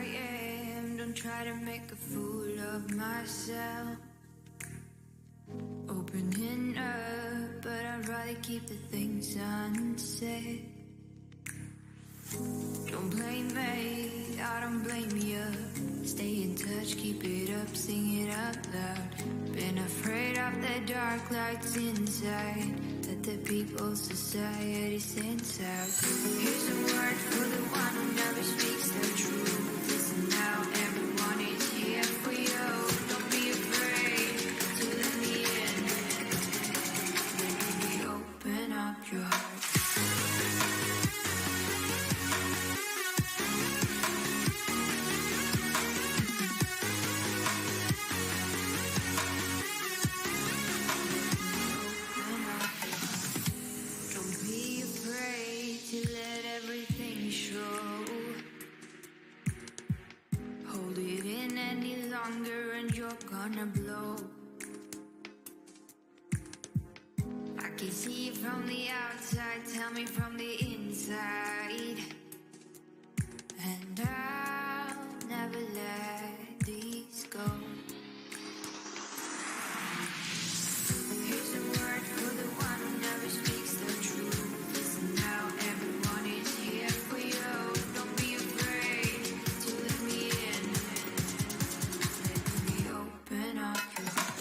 am. Don't try to make a fool of myself. Opening up, but I'd rather keep the things unsaid. Don't blame me, I don't blame you. Stay in touch, keep it up, sing it out loud. Been afraid of the dark lights inside that the people's society sends out. Here's a word for the one who never speaks the truth. Listen now, everyone is here for you. Don't be afraid to let me in. Let me open up your heart. Gonna blow. I can see it from the outside, tell me from the inside. And I'll never let these go. Here's a word for the one who never speaks the truth. Listen now, everyone is here for you. Don't be afraid to let me in. Let me open up your heart.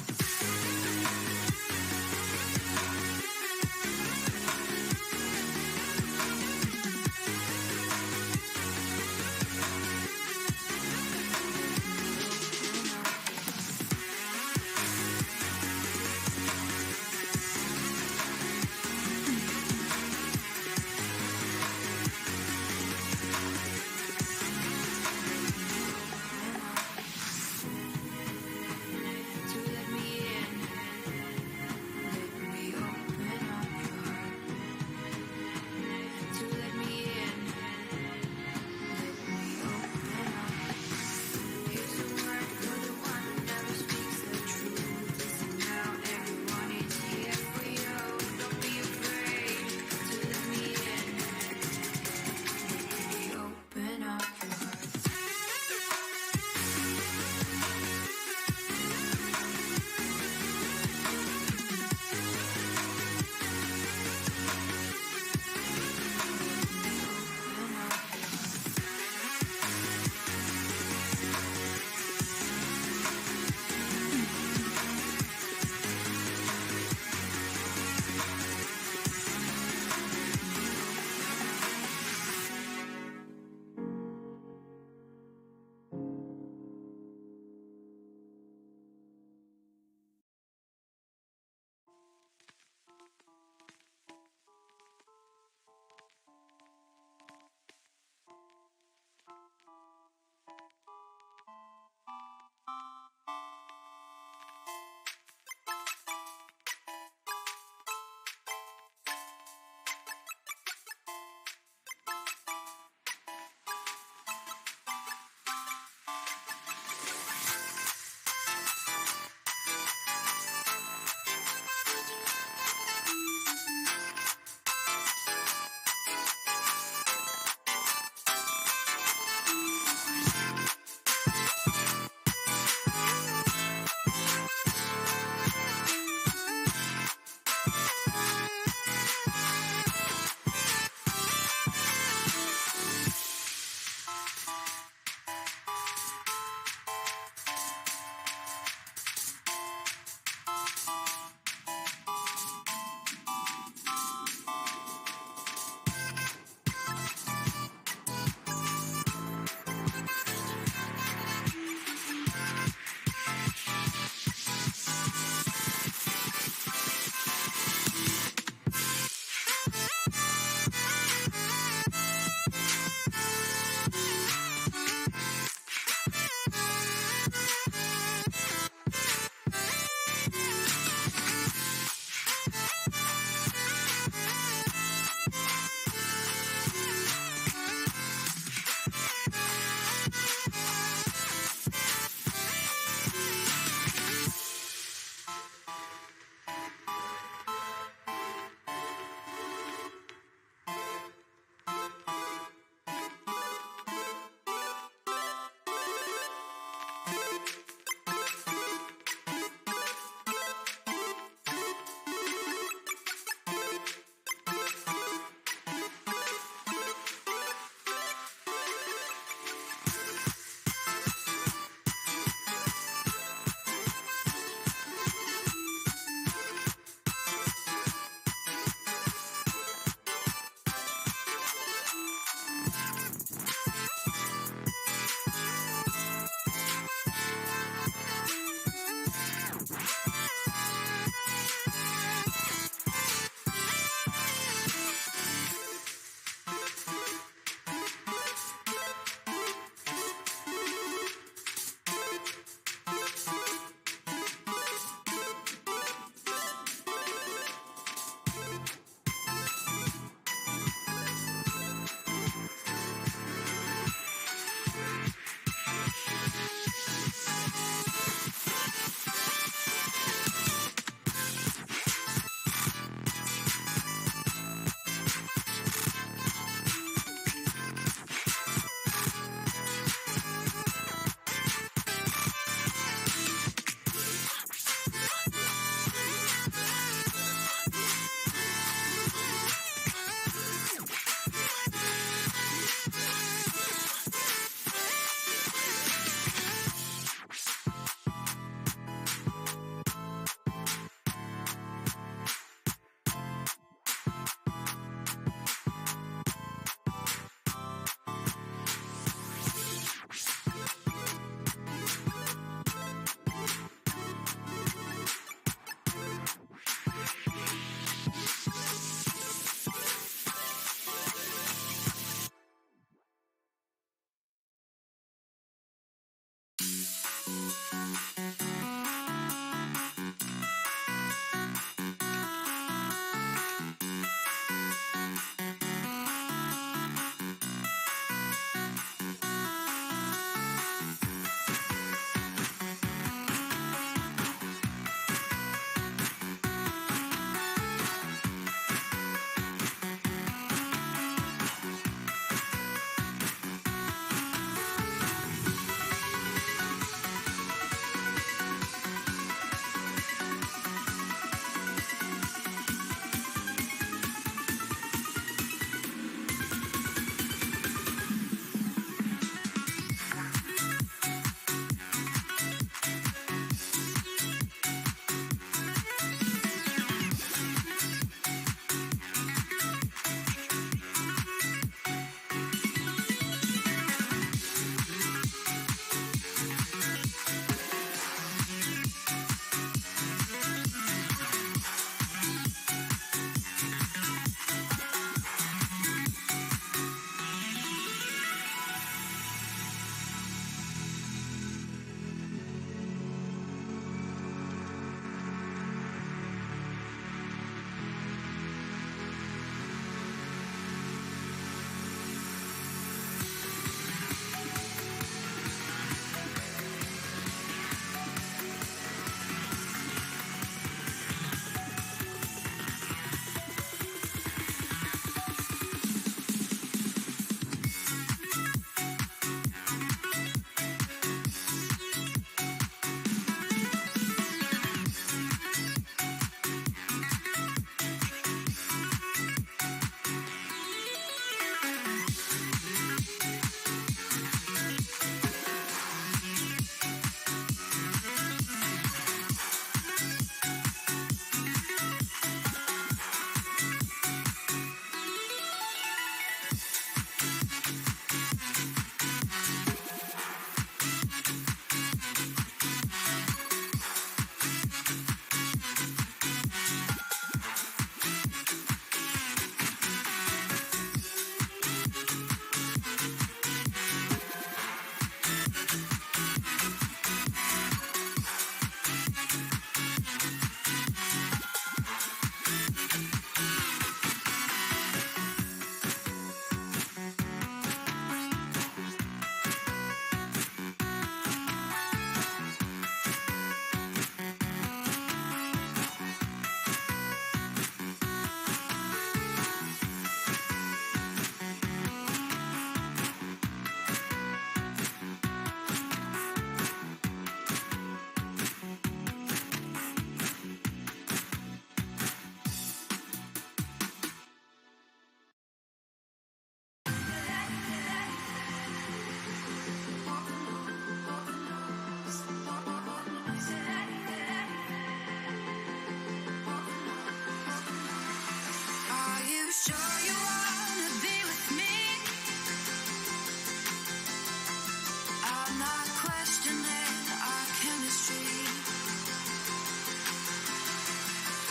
I'm not questioning our chemistry,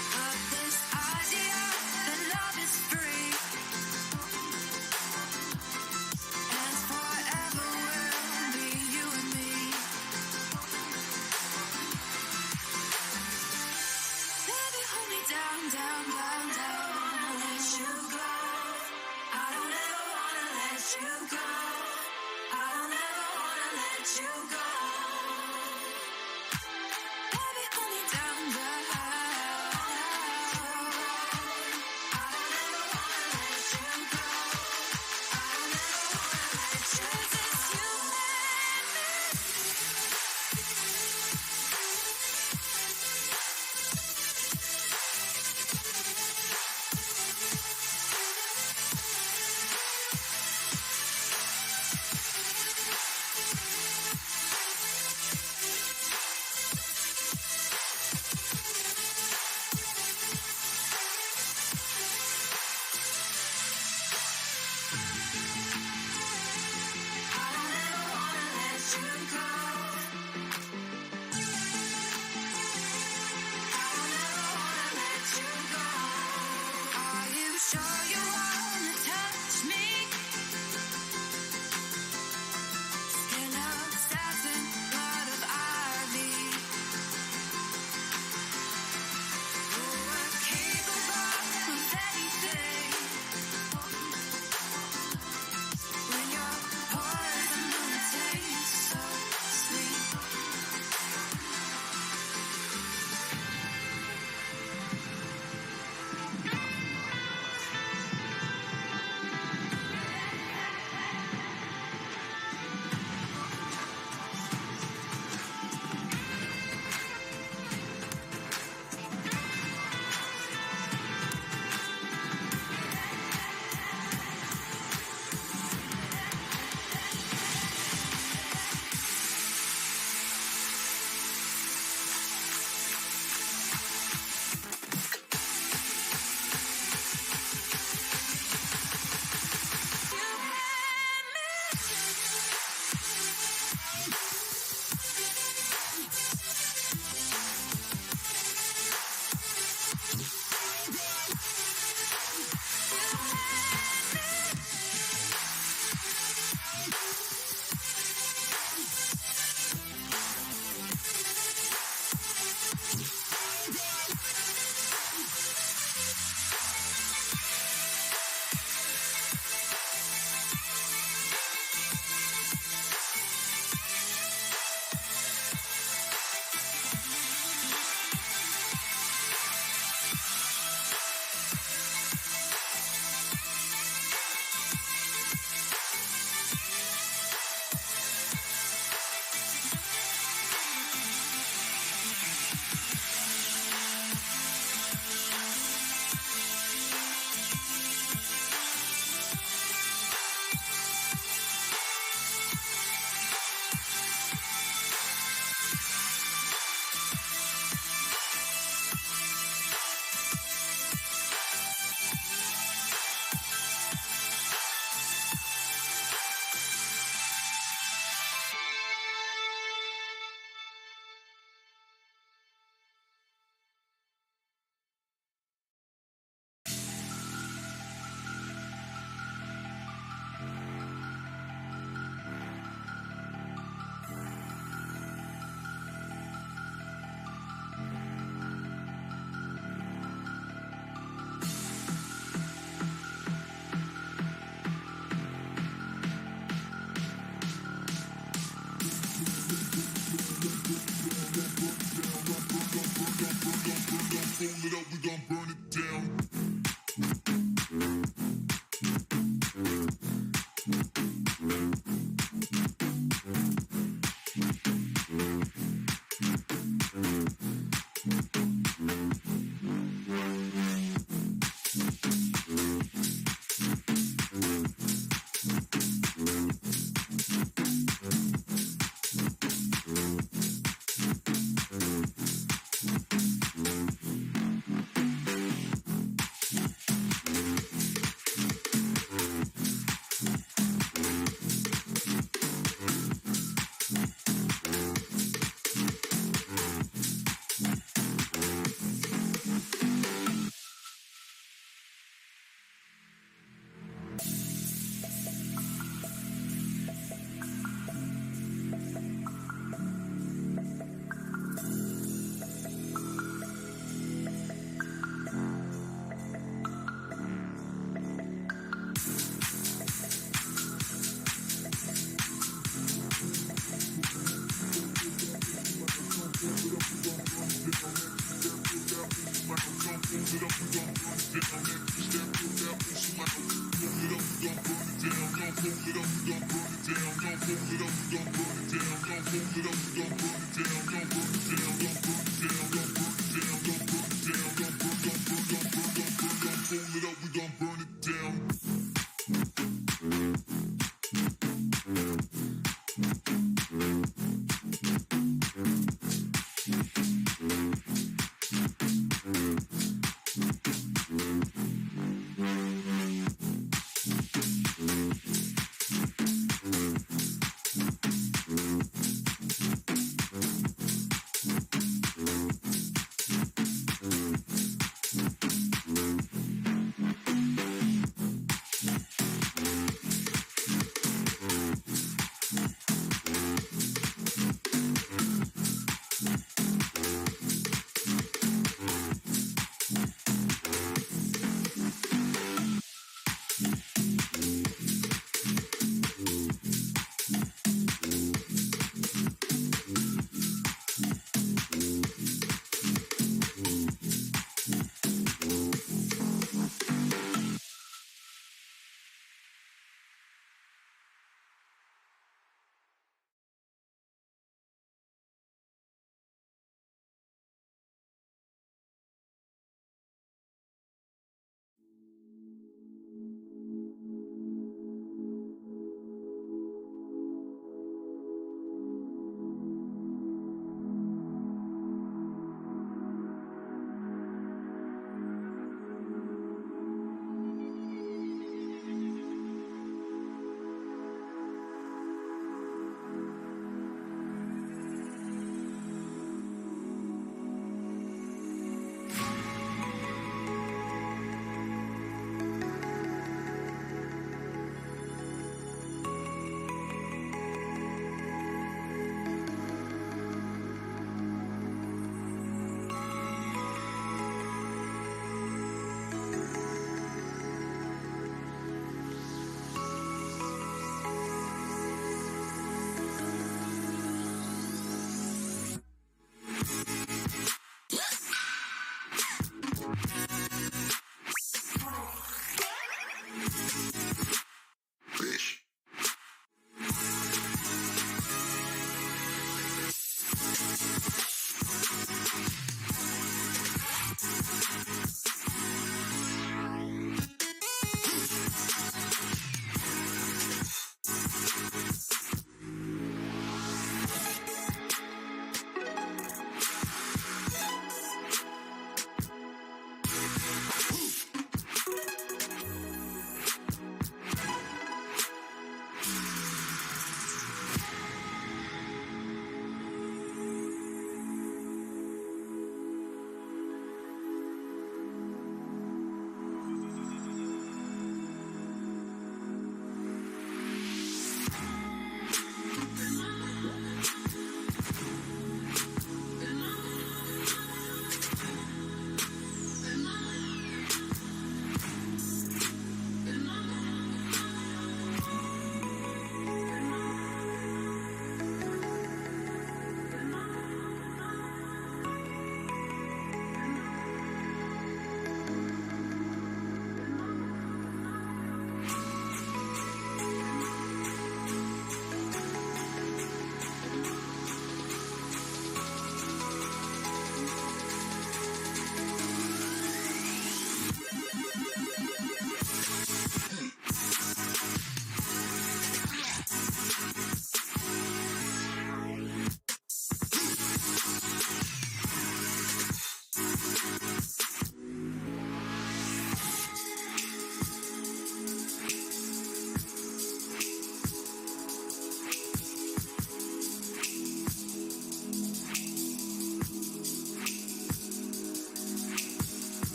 but this idea that love is free and forever will be you and me. Baby, hold me down, down, down, down. I don't wanna let you go. I don't ever wanna let you go. I don't ever wanna let you go.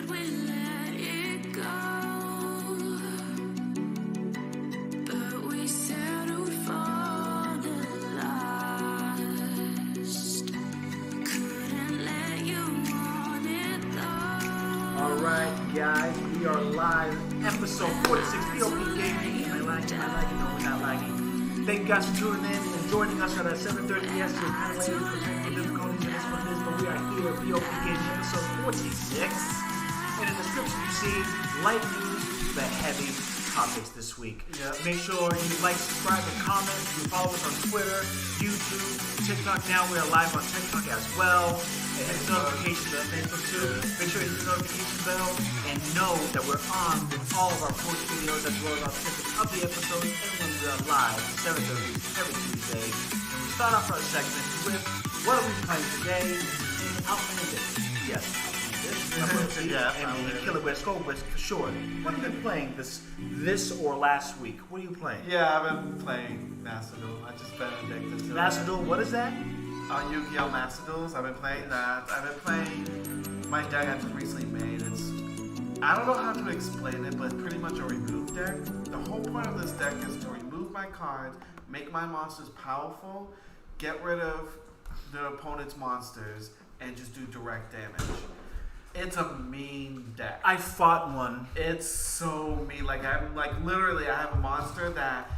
that we let it go, but we settled for the last. Couldn't let you want it though. Alright, guys, we are live. Episode 46, B.o.P Gaming. Am I lagging? No, we're not lagging. Thank you guys for tuning in and joining us at 7:30 p.m. We're kind of late for technical difficulties, and that's what it is, but we are here, B.o.P Gaming, episode 46. In the description, you see light news, the heavy topics this week. Yeah. Make sure you like, subscribe, and comment. You follow us on Twitter, YouTube, TikTok. Now we are live on TikTok as well. And hit the notification bell. Facebook too. Make sure you hit the notification bell and know that we're on with all of our post videos as well as our snippets of the episodes and when we are live 7:30 every Tuesday. And we start off our segment with what are we playing today? And Outlanded. Yes, Outlanded. Yeah, and Killer West Gold West for sure. What have you been playing this or last week? What are you playing? Yeah, I've been playing Master Duel. I just been addicted to Master Duel, what is that? Yu-Gi-Oh! Master Duels. I've been playing that. I've been playing my deck I just recently made. I don't know how to explain it, but it's pretty much a remove deck. The whole point of this deck is to remove my cards, make my monsters powerful, get rid of the opponent's monsters, and just do direct damage. It's a mean deck. I fought one. It's so mean. Literally, I have a monster that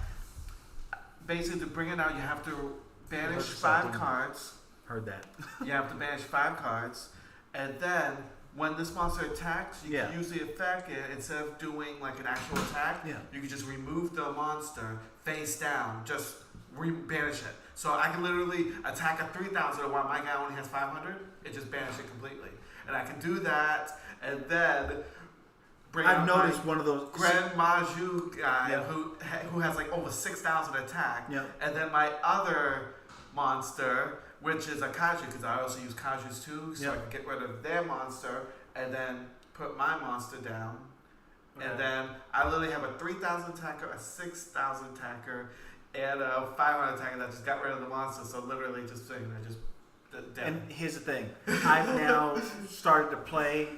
basically to bring it out, you have to banish 5 cards. Heard that. You have to banish 5 cards, and then when this monster attacks, you can use the effect. And instead of doing like an actual attack, you can just remove the monster face down, just banish it. So I can literally attack a 3,000 while my guy only has 500. It just banish it completely, and I can do that, and then. I've noticed one of those Grand Maju guy who has like over 6,000 attack, and then my other monster, which is a Kaiju, because I also use Kajus too, so I can get rid of their monster and then put my monster down, and then I literally have a 3,000 attacker, a 6,000 attacker, and a 500 attacker that just got rid of the monster. So literally just dead. And here's the thing, I've now started to play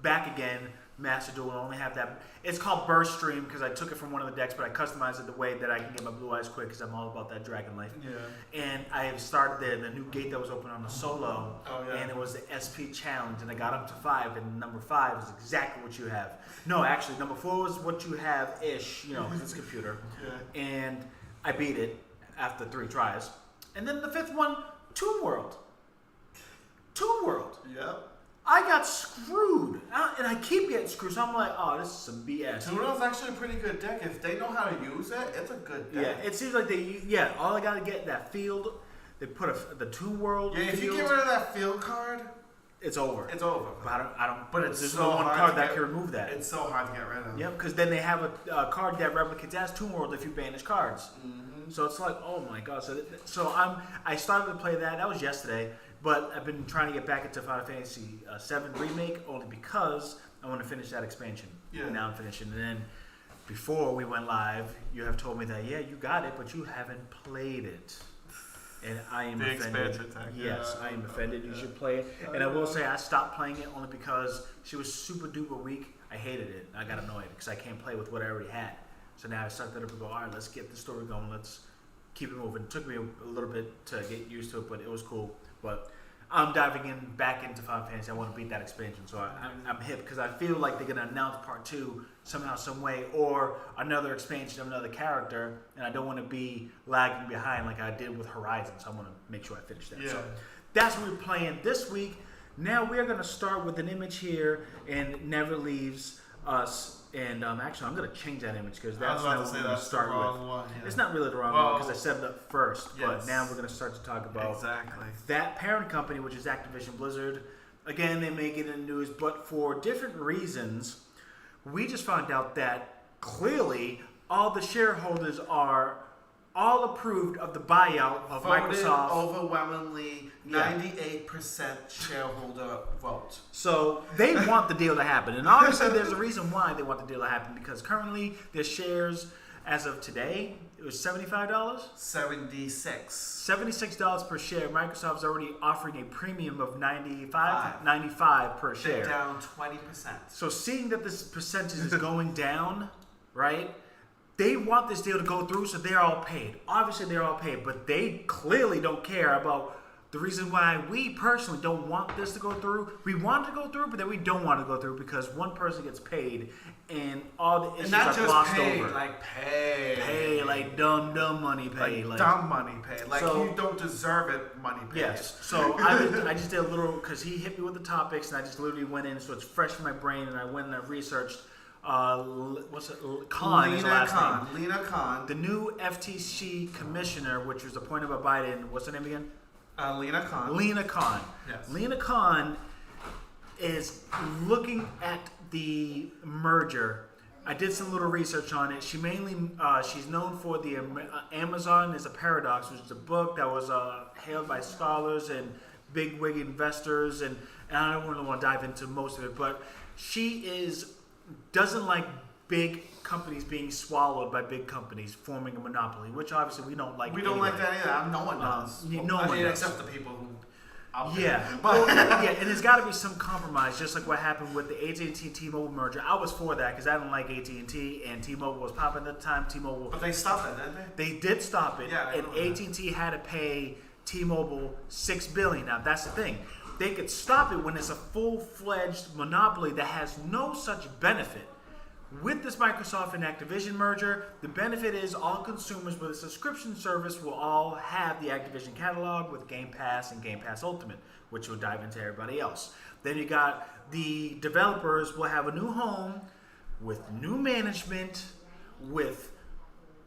back again. Master Duel will only have that. It's called Burst Stream because I took it from one of the decks, but I customized it the way that I can get my blue eyes quick because I'm all about that dragon life. Yeah. And I have started the new gate that was open on the solo, and it was the SP challenge, and I got up to 5, and number 5 is exactly what you have. No, actually, number 4 is what you have ish, because it's a computer. And I beat it after 3 tries, and then the 5th one, Toon World. Yep. I got screwed, and I keep getting screwed, so I'm like, oh, this is some BS. Toon World's actually a pretty good deck. If they know how to use it, it's a good deck. Yeah, it seems like all I got to get that field, they put the Toon World if field, you get rid of that field card, it's over. It's over. But I don't. But it's there's so no one hard card to that get, can remove that. It's so hard to get rid of. Yep, because then they have a card that replicates as Toon World if you banish cards. Mm-hmm. So it's like, oh my god. So I started to play that. That was yesterday. But I've been trying to get back into Final Fantasy VII Remake only because I want to finish that expansion. Yeah. And now I'm finishing. And then before we went live, you have told me that, you got it, but you haven't played it. And I am offended. Yes, I am offended. You should play it. And I will say I stopped playing it only because she was super duper weak. I hated it. I got annoyed because I can't play with what I already had. So now I started up and go, all right, let's get the story going. Let's keep it moving. It took me a little bit to get used to it, but it was cool. But I'm diving back into Final Fantasy. I want to beat that expansion, so I'm hip because I feel like they're gonna announce part 2 somehow, some way, or another expansion of another character, and I don't want to be lagging behind like I did with Horizon. So I want to make sure I finish that. Yeah. So that's what we're playing this week. Now we're gonna start with an image here, and Never Leaves Us. And actually, I'm going to change that image because that's not what we're going to start with. One, It's not really the wrong one because I set it up first. Yes. But now we're going to start to talk about exactly that parent company, which is Activision Blizzard. Again, they make it in the news, but for different reasons. We just found out that clearly all the shareholders are all approved of the buyout of Microsoft. Overwhelmingly 98% shareholder vote. So they want the deal to happen. And obviously there's a reason why they want the deal to happen because currently their shares as of today, it was $75? $76 per share. Microsoft's already offering a premium of $95 per share. They're down 20%. So seeing that this percentage is going down, right? They want this deal to go through, so they're all paid. Obviously, they're all paid, but they clearly don't care about the reason why we personally don't want this to go through. We want it to go through, but then we don't want it to go through because one person gets paid and all the issues are glossed over. Pay, like dumb money paid. Like dumb money paid. Like so, you don't deserve it money paid. Yes. So I just did a little, because he hit me with the topics and I just literally went in, so it's fresh in my brain, and I went and I researched what's it? Khan is the last name. Lena Khan. The new FTC commissioner, which was appointed by Biden. What's her name again? Lena Khan. Lena Khan. Yes. Lena Khan is looking at the merger. I did some little research on it. She mainly, she's known for the Amazon is a Paradox, which is a book that was hailed by scholars and bigwig investors, and I don't really want to dive into most of it, but she doesn't like big companies being swallowed by big companies forming a monopoly, which obviously we don't like. We don't like that either. No one does. No one does. Except the people who. Yeah, but and there's got to be some compromise, just like what happened with the AT&T T-Mobile merger. I was for that because I don't like AT&T, and T-Mobile was popping at the time. T-Mobile, but they stopped it, didn't they? They did stop it, yeah, and AT&T had to pay T-Mobile $6 billion. Now that's the thing; they could stop it when it's a full-fledged monopoly that has no such benefit. With this Microsoft and Activision merger, the benefit is all consumers with a subscription service will all have the Activision catalog with Game Pass and Game Pass Ultimate, which will dive into everybody else. Then you got the developers will have a new home with new management, with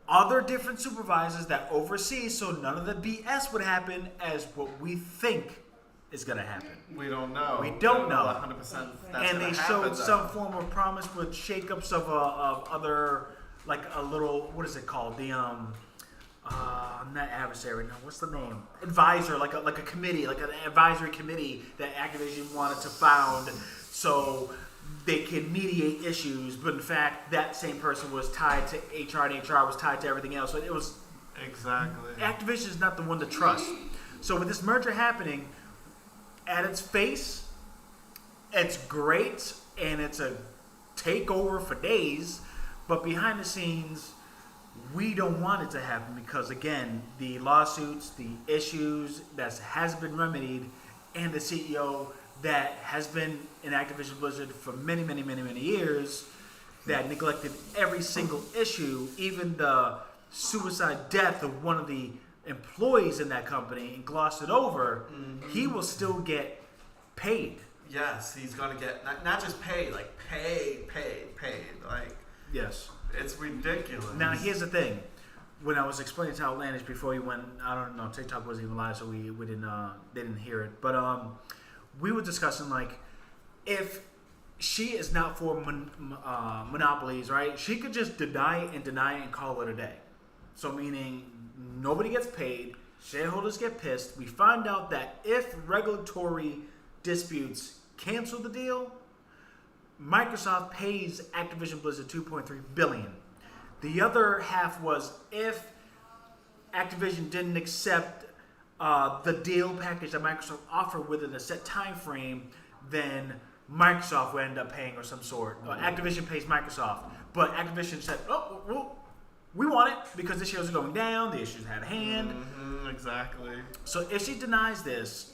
other different supervisors that oversee, so none of the BS would happen as what we think is going to happen. We don't know. We don't know. 100%. And they showed some form of promise with shakeups of other, like a little, what is it called? The not adversary. No, what's the name? Advisor, like a committee, like an advisory committee that Activision wanted to found, so they can mediate issues. But in fact, that same person was tied to HR, and HR was tied to everything else. So it was exactly. Activision is not the one to trust. So with this merger happening, at its face, it's great, and it's a takeover for days, but behind the scenes, we don't want it to happen because, again, the lawsuits, the issues that has been remedied, and the CEO that has been in Activision Blizzard for many, many, many, many years that neglected every single issue, even the suicide death of one of the employees in that company, and glossed it over, he will still get paid. Yes, he's going to get, not just paid, like paid. Like, yes. It's ridiculous. Now, here's the thing. When I was explaining to Outlandish before he went, I don't know, TikTok wasn't even live, so we didn't, they didn't hear it. But we were discussing, like, if she is not for monopolies, right, she could just deny and call it a day. So meaning nobody gets paid, shareholders get pissed. We find out that if regulatory disputes cancel the deal, Microsoft pays Activision Blizzard $2.3 billion. The other half was if Activision didn't accept the deal package that Microsoft offered within a set time frame, then Microsoft would end up paying or some sort. Activision pays Microsoft, but Activision said, "Oh, well, we want it because this show's going down. The issues had a hand." Exactly. So if she denies this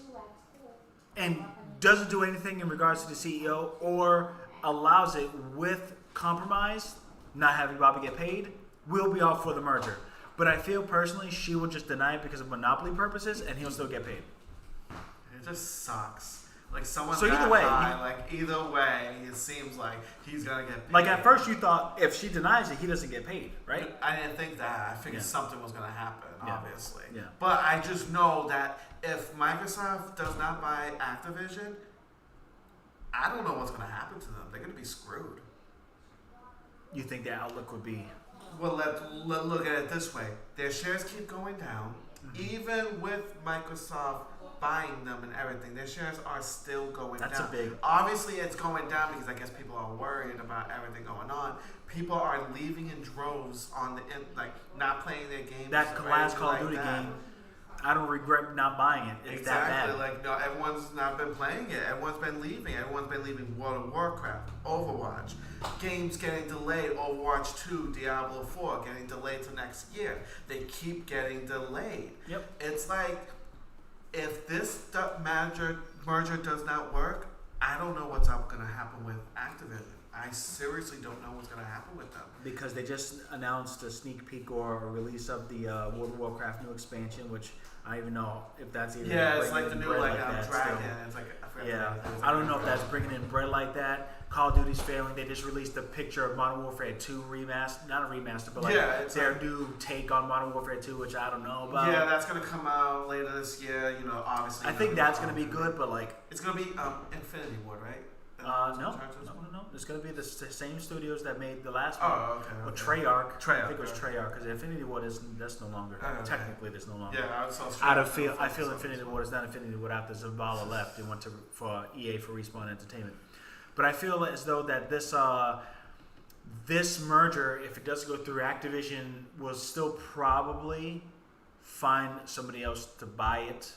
and doesn't do anything in regards to the CEO or allows it with compromise, not having Bobby get paid, we'll be all for the merger. But I feel personally she will just deny it because of monopoly purposes, and he'll still get paid. It just sucks. Like someone so either way, either way, it seems like he's gonna get paid. Like at first you thought if she denies it, he doesn't get paid, right? I didn't think that. I figured something was gonna happen, obviously. Yeah. But I just know that if Microsoft does not buy Activision, I don't know what's gonna happen to them. They're gonna be screwed. You think their outlook would be? Well, let's look at it this way. Their shares keep going down, even with Microsoft buying them and everything. Their shares are still going down. That's a big. Obviously, it's going down because I guess people are worried about everything going on. People are leaving in droves on not playing their games. That last Call of Duty game, I don't regret not buying it. It's exactly. that bad. No, everyone's not been playing it. Everyone's been leaving. Everyone's been leaving World of Warcraft, Overwatch, games getting delayed. Overwatch 2, Diablo 4 getting delayed to next year. They keep getting delayed. Yep. It's like, if this merger does not work, I don't know what's going to happen with Activision. I seriously don't know what's going to happen with them. Because they just announced a sneak peek or a release of the World of Warcraft new expansion, which I don't even know if that's even. Yeah, it's like the new dragon. It's like I don't know if that's bringing in bread like that. Call of Duty's failing. They just released a picture of Modern Warfare 2 remaster, not a remaster, but their new take on Modern Warfare 2, which I don't know about. Yeah, that's gonna come out later this year. Obviously. I think that's gonna be good, but it's gonna be Infinity Ward, right? No. It's going to be the same studios that made the last one. Oh, okay. Well, Treyarch. I think it was Treyarch, because Infinity Ward that's no longer. Technically, there's no longer. Yeah, I feel Infinity Ward is not Infinity Ward after Zavala left and went for EA for Respawn Entertainment. But I feel as though that this merger, if it does go through, Activision will still probably find somebody else to buy it.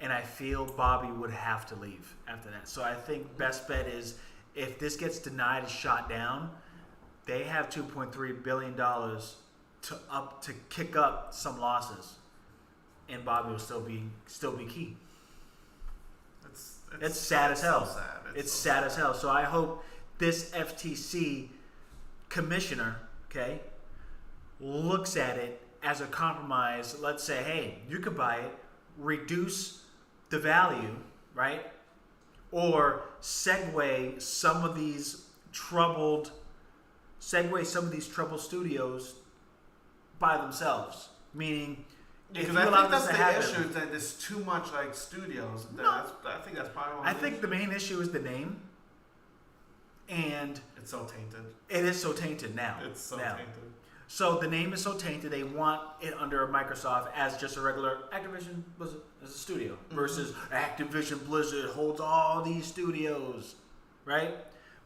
And I feel Bobby would have to leave after that. So I think best bet is, if this gets denied and shot down, they have $2.3 billion to kick up some losses, and Bobby will still be key. It's sad as hell. So sad. It's so sad as hell. So I hope this FTC commissioner, looks at it as a compromise. Let's say, hey, you could buy it, reduce the value, right? Or segue some of these troubled studios by themselves. Meaning, because I think that's the issue, that there's too much studios. I think that's probably. I think the main issue is the name, and it's so tainted. It is so tainted now. It's so tainted. So the name is so tainted, they want it under Microsoft as just a regular Activision Blizzard as a studio versus Activision Blizzard holds all these studios, right?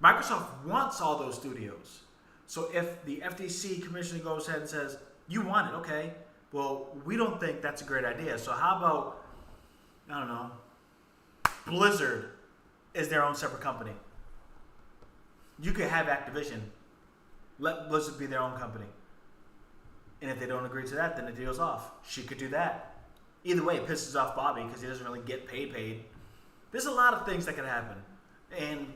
Microsoft wants all those studios. So if the FTC commissioner goes ahead and says, you want it, okay, well, we don't think that's a great idea. So how about, I don't know, Blizzard is their own separate company. You could have Activision, let Blizzard be their own company. And if they don't agree to that, then the deal's off. She could do that. Either way, it pisses off Bobby because he doesn't really get paid. There's a lot of things that could happen. And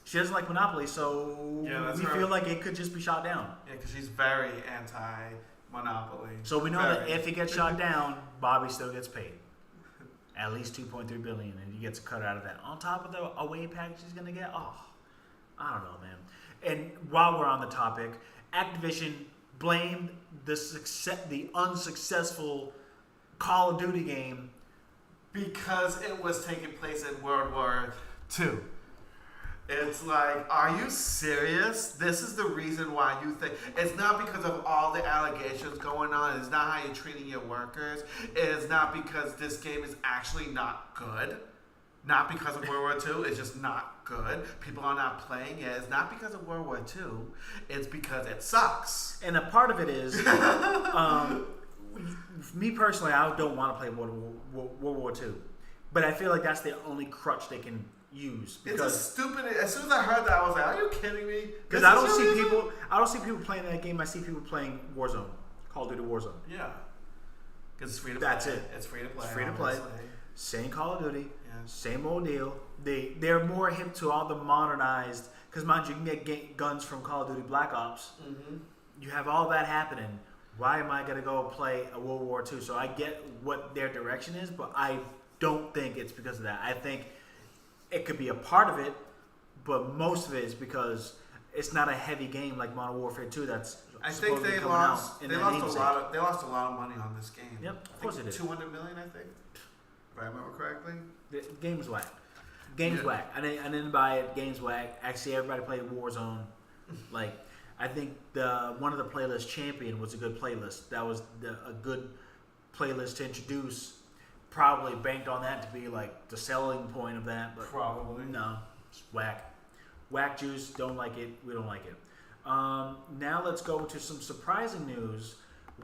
she doesn't like Monopoly, so we feel like it could just be shot down. Yeah, because she's very anti-Monopoly. So we know that if it gets shot down, Bobby still gets paid. At least $2.3 billion, and he gets a cut out of that. On top of the away package he's going to get, I don't know, man. And while we're on the topic, Activision blamed the unsuccessful Call of Duty game because it was taking place in World War II. It's like, are you serious? This is the reason why you think. It's not because of all the allegations going on. It's not how you're treating your workers. It is not because this game is actually not good. Not because of World War II. It's just not good. People are not playing it. It's not because of World War II. It's because it sucks. And a part of it is, me personally, I don't want to play World War II. But I feel like that's the only crutch they can use. It's a stupid. As soon as I heard that, I was like, "Are you kidding me?" Because I don't see people playing that game. I see people playing Warzone, Call of Duty Warzone. Yeah, because it's free to play. That's it. It's free to play. It's free to play. Same Call of Duty. Yeah. Same old deal. They're more hip to all the modernized. Because mind you, you can get guns from Call of Duty Black Ops. Mm-hmm. You have all that happening. Why am I gonna go play a World War II? So I get what their direction is, but I don't think it's because of that. I think it could be a part of it, but most of it is because it's not a heavy game like Modern Warfare 2. I think they lost a lot of money on this game. Yep, of course it is. $200 million, I think, if I remember correctly. The game's whack. Game's whack. I didn't buy it. Game's whack. Actually, everybody played Warzone. I think one of the playlists, Champion, was a good playlist. That was a good playlist to introduce probably banked on that to be like the selling point of that. But probably. No, it's whack. Whack juice, don't like it. We don't like it. Now let's go to some surprising news,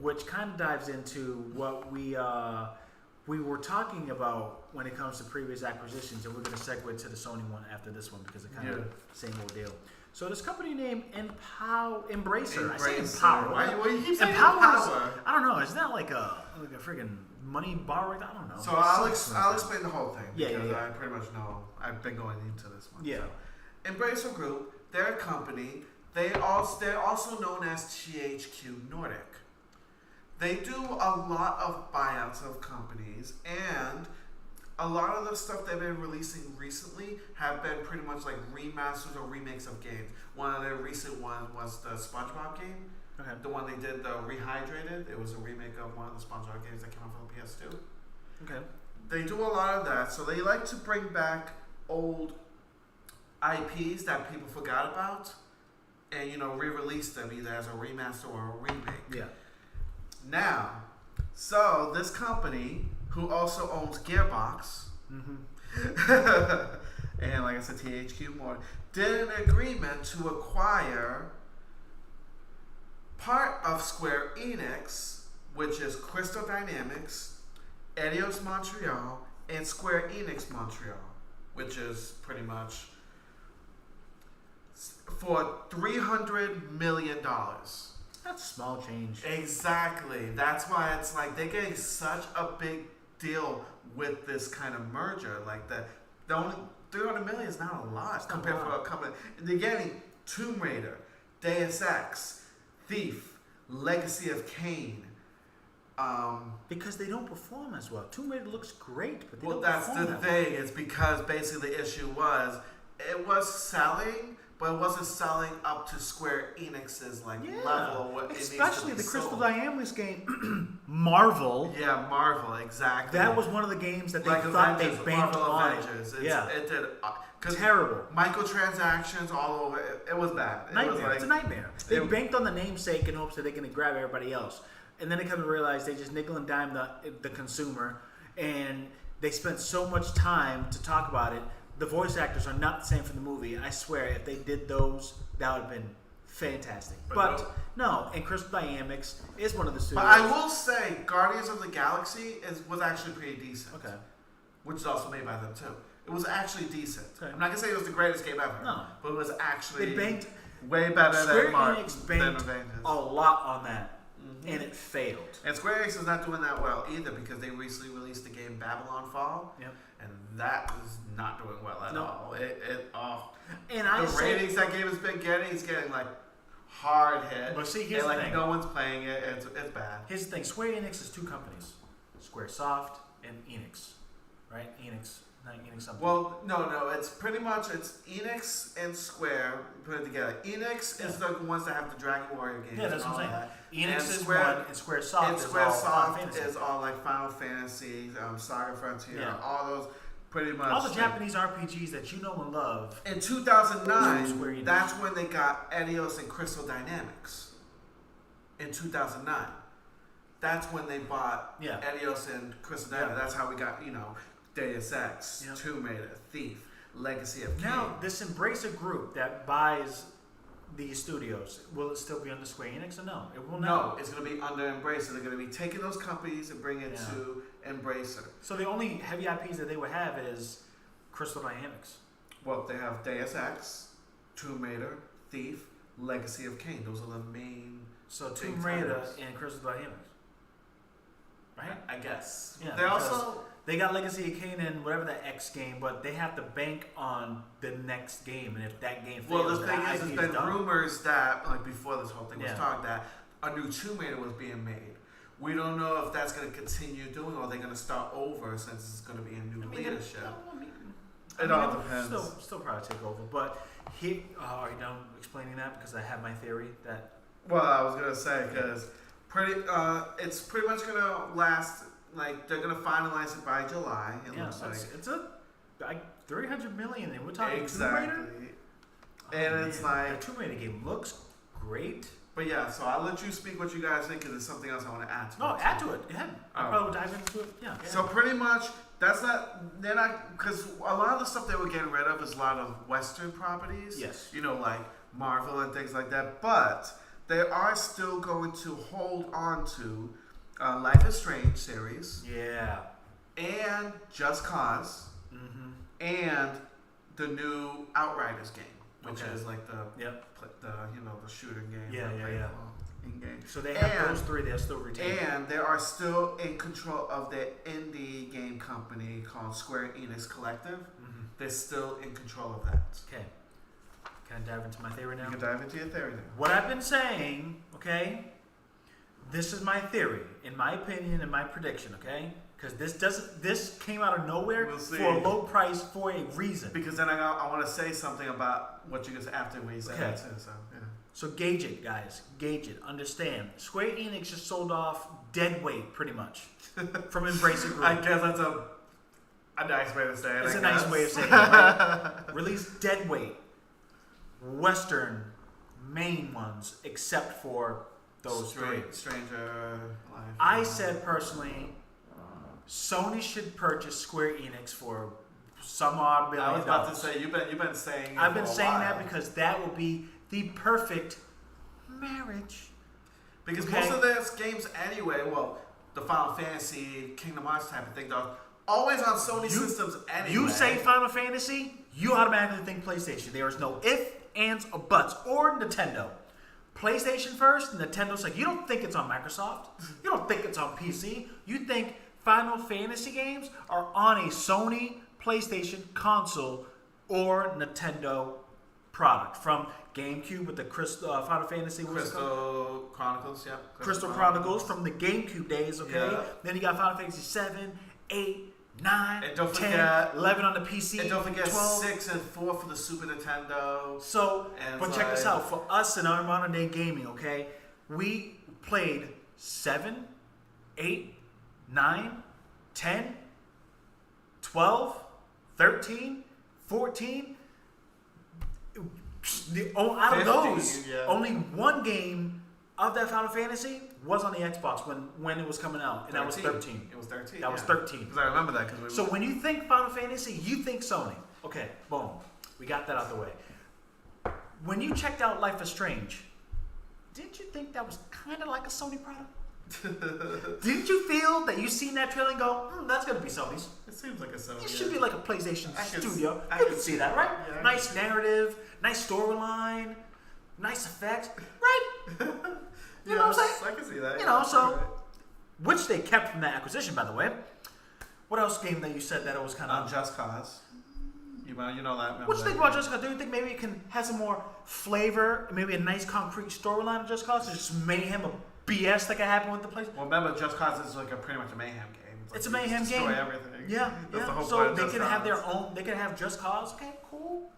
which kind of dives into what we were talking about when it comes to previous acquisitions, and we're going to segue to the Sony one after this one because it's kind of the same old deal. So this company named Embracer. I say Empower. Why you keep saying Empower? I don't know. Isn't that like a freaking money bar? I don't know. So I'll explain the whole thing because yeah. I pretty much know. I've been going into this one. Yeah. So, Embracer Group, they're a company. They're also known as THQ Nordic. They do a lot of buyouts of companies, and a lot of the stuff they've been releasing recently have been pretty much like remasters or remakes of games. One of their recent ones was the SpongeBob game. Okay. The one they did, the Rehydrated. It was a remake of one of the SpongeBob games that came out for the PS2. Okay. They do a lot of that, so they like to bring back old IPs that people forgot about, and re-release them either as a remaster or a remake. Yeah. Now, so this company, who also owns Gearbox, and like I said, THQ Nordic, did an agreement to acquire part of Square Enix, which is Crystal Dynamics, Eidos Montreal, and Square Enix Montreal, which is pretty much for $300 million. That's small change. Exactly. That's why it's like they're getting such a big deal with this kind of merger. Like the only $300 million is not a lot compared to a company. They're getting Tomb Raider, Deus Ex, Thief, Legacy of Kain. Because they don't perform as well. Tomb Raider looks great, but they don't perform that's the thing. It's because basically the issue was it was selling. But it wasn't selling up to Square Enix's level. Especially the Crystal Dynamics game, Marvel. Yeah, Marvel, exactly. That was one of the games that they thought they banked on. Avengers. It did. Terrible. Microtransactions all over. It was bad. Nightmare. It's a nightmare. They banked on the namesake in hopes that they can grab everybody else. And then they come to realize they just nickel and dime the consumer. And they spent so much time to talk about it. The voice actors are not the same from the movie. I swear, if they did those, that would have been fantastic. But no, and Crystal Dynamics is one of the studios. But I will say, Guardians of the Galaxy was actually pretty decent. Okay. Which is also made by them too. It was actually decent. Okay. I'm not gonna say it was the greatest game ever. No, but it was actually they banked way better Square than Enix banked a lot on that, and it failed. And Square Enix is not doing that well either because they recently released the game Babylon Fall. Yep. And that is not doing well at all. And the ratings that game has been getting, it's getting hard hit. But see, here's the thing. No one's playing it. It's bad. Here's the thing. Square Enix is two companies, SquareSoft and Enix, right? Enix, not Enix something. Well, no. It's pretty much Enix and Square put it together. Enix is the ones that have the Dragon Warrior games. Yeah, that's what I'm saying. Enix is Square, one, and SquareSoft is all Final Fantasy, Saga Frontier, all those pretty much. All the Japanese RPGs that you know and love. In 2009, that's when they got Eidos and Crystal Dynamics. In 2009. That's when they bought Eidos and Crystal Dynamics. That's how we got, Deus Ex, Tomb Raider, Thief, Legacy of Kain. Now, this Embracer Group that buys these studios, will it still be under Square Enix or no? It will not. No, it's going to be under Embracer. They're going to be taking those companies and bringing it to Embracer. So the only heavy IPs that they would have is Crystal Dynamics. Well, they have Deus Ex, Tomb Raider, Thief, Legacy of Kain. Those are the main. So Tomb Raider and Crystal Dynamics, right? I guess. Yeah. They also. They got Legacy of Kain and whatever the X game, but they have to bank on the next game, and if that game fails, well, the thing is, there's been rumors that, before this whole thing was talked, that a new Tomb Raider was being made. We don't know if that's going to continue doing, or they're going to start over since it's going to be a new leadership. It all depends. Still probably take over, but are you done explaining that? Because I have my theory that. Well, I was going to say because it's pretty much going to last. They're gonna finalize it by July. It looks like it's $300 million, and we're talking exactly. Tomb Raider. And it's the Tomb Raider game looks great. But yeah, so I'll let you speak what you guys think because there's something else I want to add to it. No, add to it. Yeah. I'll probably dive into it. Yeah. So pretty much, they're not, because a lot of the stuff they were getting rid of is a lot of Western properties. Yes. You know, like Marvel and things like that. But they are still going to hold on to Life is Strange series. Yeah. And Just Cause. Mm-hmm. And the new Outriders game. Which is like the the shooting game. Yeah. In-game. So they have those three. They're still retained. And they are still in control of the indie game company called Square Enix Collective. Mm-hmm. They're still in control of that. Okay. Can I dive into my theory now? You can dive into your theory now. What I've been saying, okay, this is my theory, in my opinion, and my prediction, okay? Because this came out of nowhere for a low price for a reason. Because then I want to say something about what you just after we said that too. So gauge it, guys. Gauge it. Understand. Square Enix just sold off dead weight, pretty much, from Embracer Group. I guess that's a nice way to say it. It's a nice way of saying it, right? Released dead weight. Western main ones, except for those three. Stranger Life. I said personally, Sony should purchase Square Enix for some odd $1 billion. I was about to say you've been saying. I've been saying that because that will be the perfect marriage. Because most of their games anyway, well, the Final Fantasy, Kingdom Hearts type of thing, they're always on Sony systems anyway. You say Final Fantasy, you automatically think PlayStation. There is no ifs, ands, or buts, or Nintendo. PlayStation first, Nintendo's like, you don't think it's on Microsoft. You don't think it's on PC. You think Final Fantasy games are on a Sony PlayStation console or Nintendo product. From GameCube with the Final Fantasy. Crystal Chronicles, yeah. Crystal Chronicles from the GameCube days, okay? Yeah. Then you got Final Fantasy 7, 8, 9, and don't 10, forget, 11 on the PC. And don't forget 12. 6 and 4 for the Super Nintendo. So, but check this out. For us in our modern day gaming, okay, we played 7, 8, 9, 10, 12, 13, 14. Out of those, only one game of that Final Fantasy was on the Xbox when it was coming out, and that was 13. It was 13. That was 13. Because I remember that. So when you think Final Fantasy, you think Sony. Okay, boom. We got that out the way. When you checked out Life is Strange, didn't you think that was kind of like a Sony product? Didn't you feel that you seen that trailer and go, that's going to be Sony's? It seems like a Sony. It should be like a PlayStation studio. You can see that, right? Yeah, nice narrative, nice storyline, nice effects, right? You know what I'm saying? I can see that. You know, so, which they kept from that acquisition, by the way. What else game that you said that it was kind of... Just Cause. You know that. What do you think about Just Cause? Do you think maybe it can have some more flavor, maybe a nice concrete storyline of Just Cause? Just mayhem of BS that can happen with the place? Well, remember, Just Cause is like pretty much a mayhem game. It's a mayhem game. Destroy everything. Yeah. The whole so they can have their own. They can have Just Cause. Okay, cool.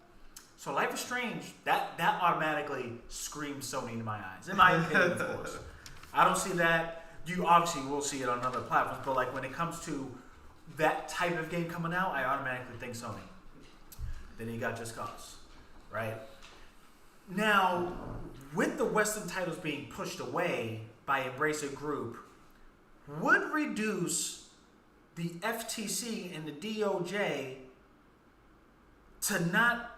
So Life is Strange. That automatically screams Sony into my eyes. In my opinion, of course. I don't see that. You obviously will see it on other platforms, but like when it comes to that type of game coming out, I automatically think Sony. Then you got Just Cause, right? Now, with the Western titles being pushed away by Embracer Group, would reduce the FTC and the DOJ to not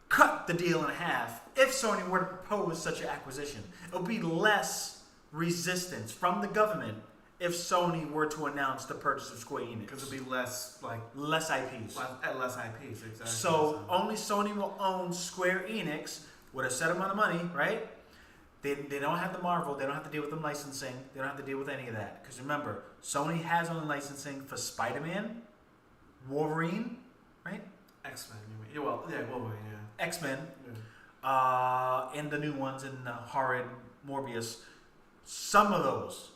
cut the deal in half if Sony were to propose such an acquisition. It would be less resistance from the government if Sony were to announce the purchase of Square Enix. Because it would be less IPs. Less IPs, exactly. So only Sony will own Square Enix with a set amount of money, right? They don't have the Marvel. They don't have to deal with them licensing. They don't have to deal with any of that. Because remember, Sony has only licensing for Spider-Man, Wolverine, right? X-Men. Wolverine, yeah. X-Men. Yeah. And the new ones in Horrid, Morbius. Some of those.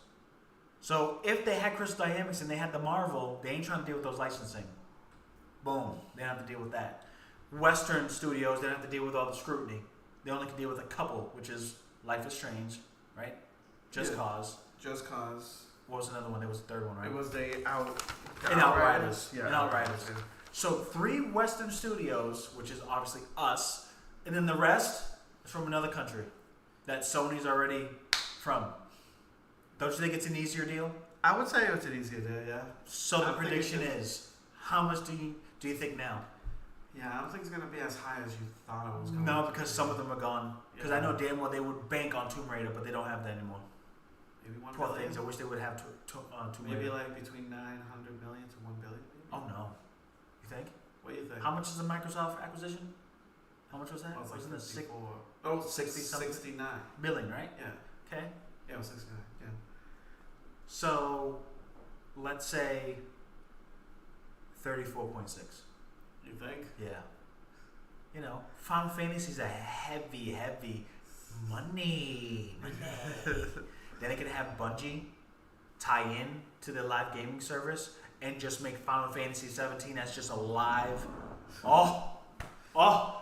So if they had Crystal Dynamics and they had the Marvel, they ain't trying to deal with those licensing. Boom. They don't have to deal with that. Western studios, they don't have to deal with all the scrutiny. They only can deal with a couple, which is Life is Strange, right? Just Cause. Just Cause. What was another one? There was a third one, right? It was the Outriders. Yeah. Outriders. Yeah. So 3 Western studios, which is obviously us, and then the rest is from another country. that Sony's already from. Don't you think it's an easier deal? I would say it's an easier deal, yeah. So the prediction is, how much do you think now? Yeah, I don't think it's going to be as high as you thought it was going to be. No, because some of them are gone. Because I know damn well they would bank on Tomb Raider, but they don't have that anymore. Maybe 1 Poor billion? things. I wish they would have Tomb Maybe Raider. like between 900 million to 1 billion. Maybe? Oh no. You think? What do you think? How much is the Microsoft acquisition? How much was that? Oh, it was Wasn't like it 64. 60 something? 69. Billion, right? Yeah. Okay. Yeah, it was 69. Yeah. So, let's say 34.6. You think? Yeah. You know, Final Fantasy's a heavy money. Then they can have Bungie tie in to the live gaming service and just make Final Fantasy 17 as just a live. Oh,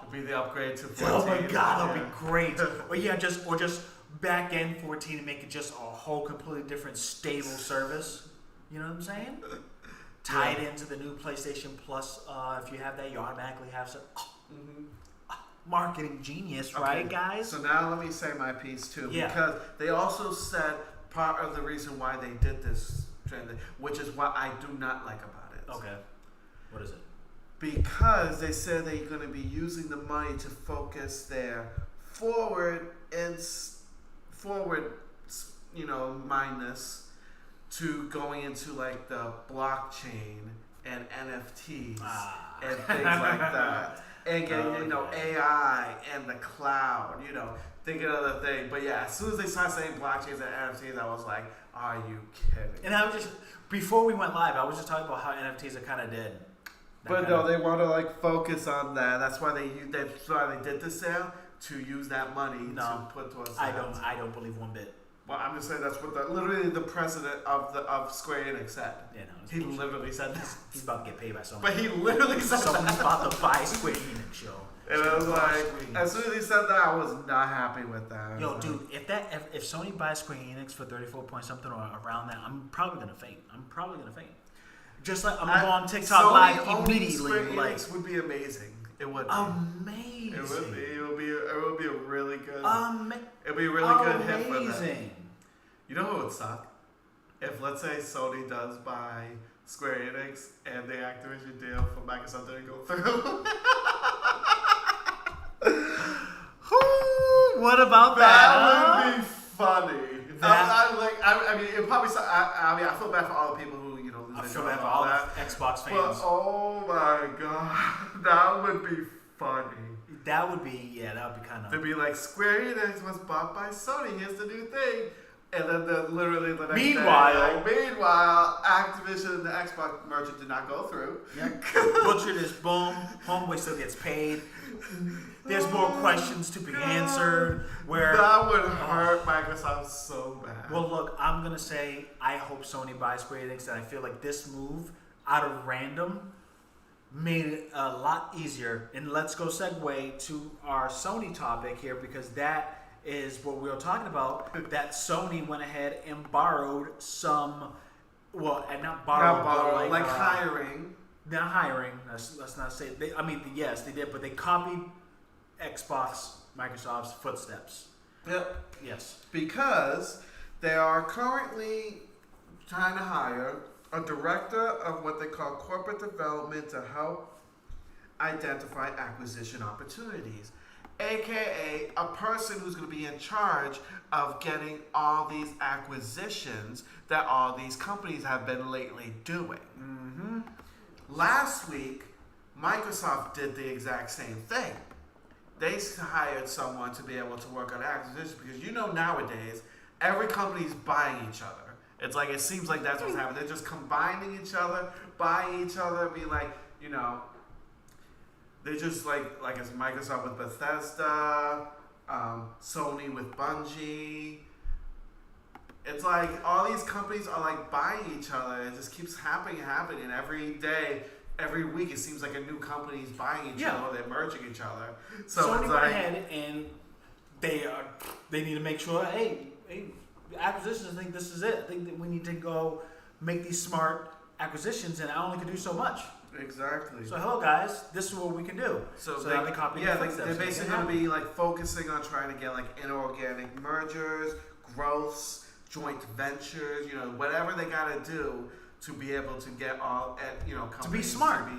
it'd be the upgrade to 14. oh my God, that'll be great. Or just back end 14 and make it just a whole completely different stable service. You know what I'm saying? Tie it into the new PlayStation Plus. If you have that, you automatically have some. Marketing genius, right, guys? So now let me say my piece too, Yeah. because they also said part of the reason why they did this trend, which is what I do not like about it. Okay. What is it? Because they said they're going to be using the money to focus their forward, mindness to going into like the blockchain and NFTs and things like that. And getting, AI and the cloud, thinking of the thing. But yeah, as soon as they started saying blockchains and NFTs, I was like, are you kidding? And I was before we went live, I was just talking about how NFTs are kind of dead. But no, they want to like focus on that. That's why they did the sale, to use that money to put towards that. I don't believe one bit. Well, I'm just saying that's what literally the president of Square Enix said. Yeah, no, he literally said that. He's about to get paid by someone. But he literally said someone's about to buy Square Enix, yo. And I was like, as soon as he said that, I was not happy with that. Yo, dude, if Sony buys Square Enix for 34 point something or around that, I'm probably gonna faint. Just like I'm gonna go on TikTok Sony live immediately. Square Enix would be amazing. It would be. Amazing. It would be. It would be a really good. It'd be a really good hit for them. You know who would suck? If, let's say, Sony does buy Square Enix and the Activision deal for Microsoft didn't go through. What about that? That would be funny. I mean, it probably. I feel bad for all the people who lose I feel bad for all the Xbox fans. But oh my god, that would be funny. That would be kind of. To be like, Square Enix was bought by Sony. Here's the new thing. And then literally the next day, Activision, the Xbox merchant, did not go through. Yeah. Butchered is boom. Homeboy still gets paid. There's more questions to be answered. That would hurt Microsoft so bad. Well, look, I'm gonna say I hope Sony buys Square Enix, and I feel like this move out of random made it a lot easier. And let's go segue to our Sony topic here, because that is what we were talking about. That Sony went ahead and borrowed some, not borrowed, like hiring. Not hiring. Let's not say. Yes, they did, but they copied Microsoft's footsteps. Yep. Yes. Because they are currently trying to hire a director of what they call corporate development to help identify acquisition opportunities. AKA a person who's going to be in charge of getting all these acquisitions that all these companies have been lately doing. Mm-hmm. Last week, Microsoft did the exact same thing. They hired someone to be able to work on acquisitions, because nowadays every company's buying each other. It's like, it seems like that's what's happening. They're just combining each other, buying each other, be like, they just like it's Microsoft with Bethesda, Sony with Bungie. It's like all these companies are like buying each other. It just keeps happening every day. Every week it seems like a new company's buying each other, or they're merging each other. So Sony it's went ahead and they need to make sure, hey, acquisitions, I think this is it. I think that we need to go make these smart acquisitions, and I only can do so much. Exactly. So hello guys, this is what we can do. So they copy they're basically going to be like focusing on trying to get like inorganic mergers, growths, joint ventures, whatever they got to do to be able to get all companies to be smart.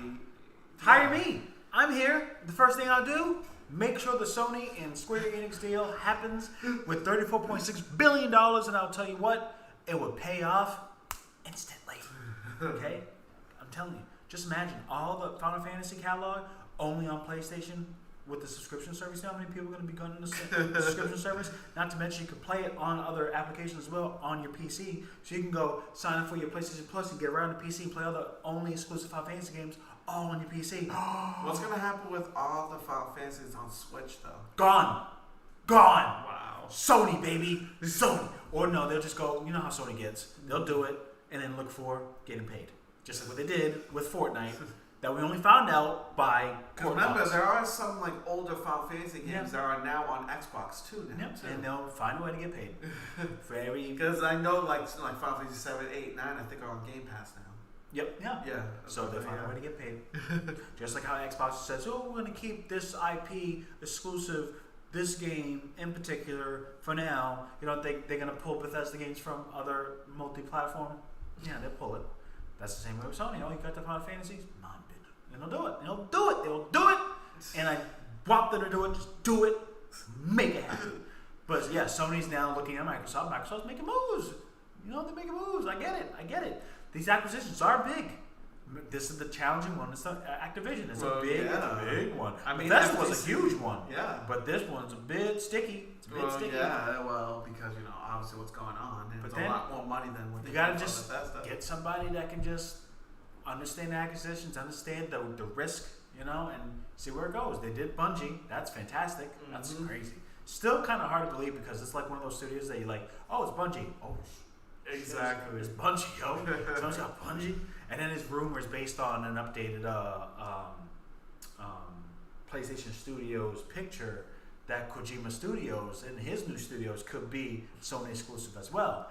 Hire me. I'm here. The first thing I'll do, make sure the Sony and Square Enix deal happens with $34.6 billion, and I'll tell you what, it would pay off instantly. Okay? I'm telling you. Just imagine all the Final Fantasy catalog only on PlayStation with the subscription service. You know how many people are going to be going to the subscription service? Not to mention you can play it on other applications as well on your PC. So you can go sign up for your PlayStation Plus and get around the PC and play all the only exclusive Final Fantasy games all on your PC. What's going to happen with all the Final Fantasies on Switch though? Gone. Wow. Sony, baby. Sony. Or no, they'll just go, you know how Sony gets. They'll do it and then look for getting paid. Just like what they did with Fortnite, that we only found out by. Because remember, there are some like older Final Fantasy games that are now on Xbox too. Now, too. And they'll find a way to get paid. Because I know like Final Fantasy 7, 8, 9, I think are on Game Pass now. Yep. Yeah. So they'll find a way to get paid. Just like how Xbox says, "Oh, we're going to keep this IP exclusive, this game in particular for now." You don't think they're going to pull Bethesda games from other multi-platform? Yeah, they'll pull it. That's the same way with Sony. You got the Final Fantasies? Nah, bitch. And they'll do it. They'll do it. And I want them to do it. Just do it. Make it happen. But yeah, Sony's now looking at Microsoft. Microsoft's making moves. They're making moves. I get it. These acquisitions are big. This is the challenging one. It's Activision. It's a big one. I mean, Bethesda was a huge one. Yeah. But this one's a bit sticky. It's a bit sticky. Yeah, well, because, obviously what's going on. And it's a lot more money than what you got to just get somebody that can just understand the acquisitions, understand the risk, and see where it goes. They did Bungie. That's fantastic. That's crazy. Still kind of hard to believe because it's like one of those studios that you're like, oh, it's Bungie. Oh, exactly. It's Bungie, yo. Someone's got Bungie. And then there's rumors based on an updated PlayStation Studios picture that Kojima Studios and his new studios could be Sony exclusive as well.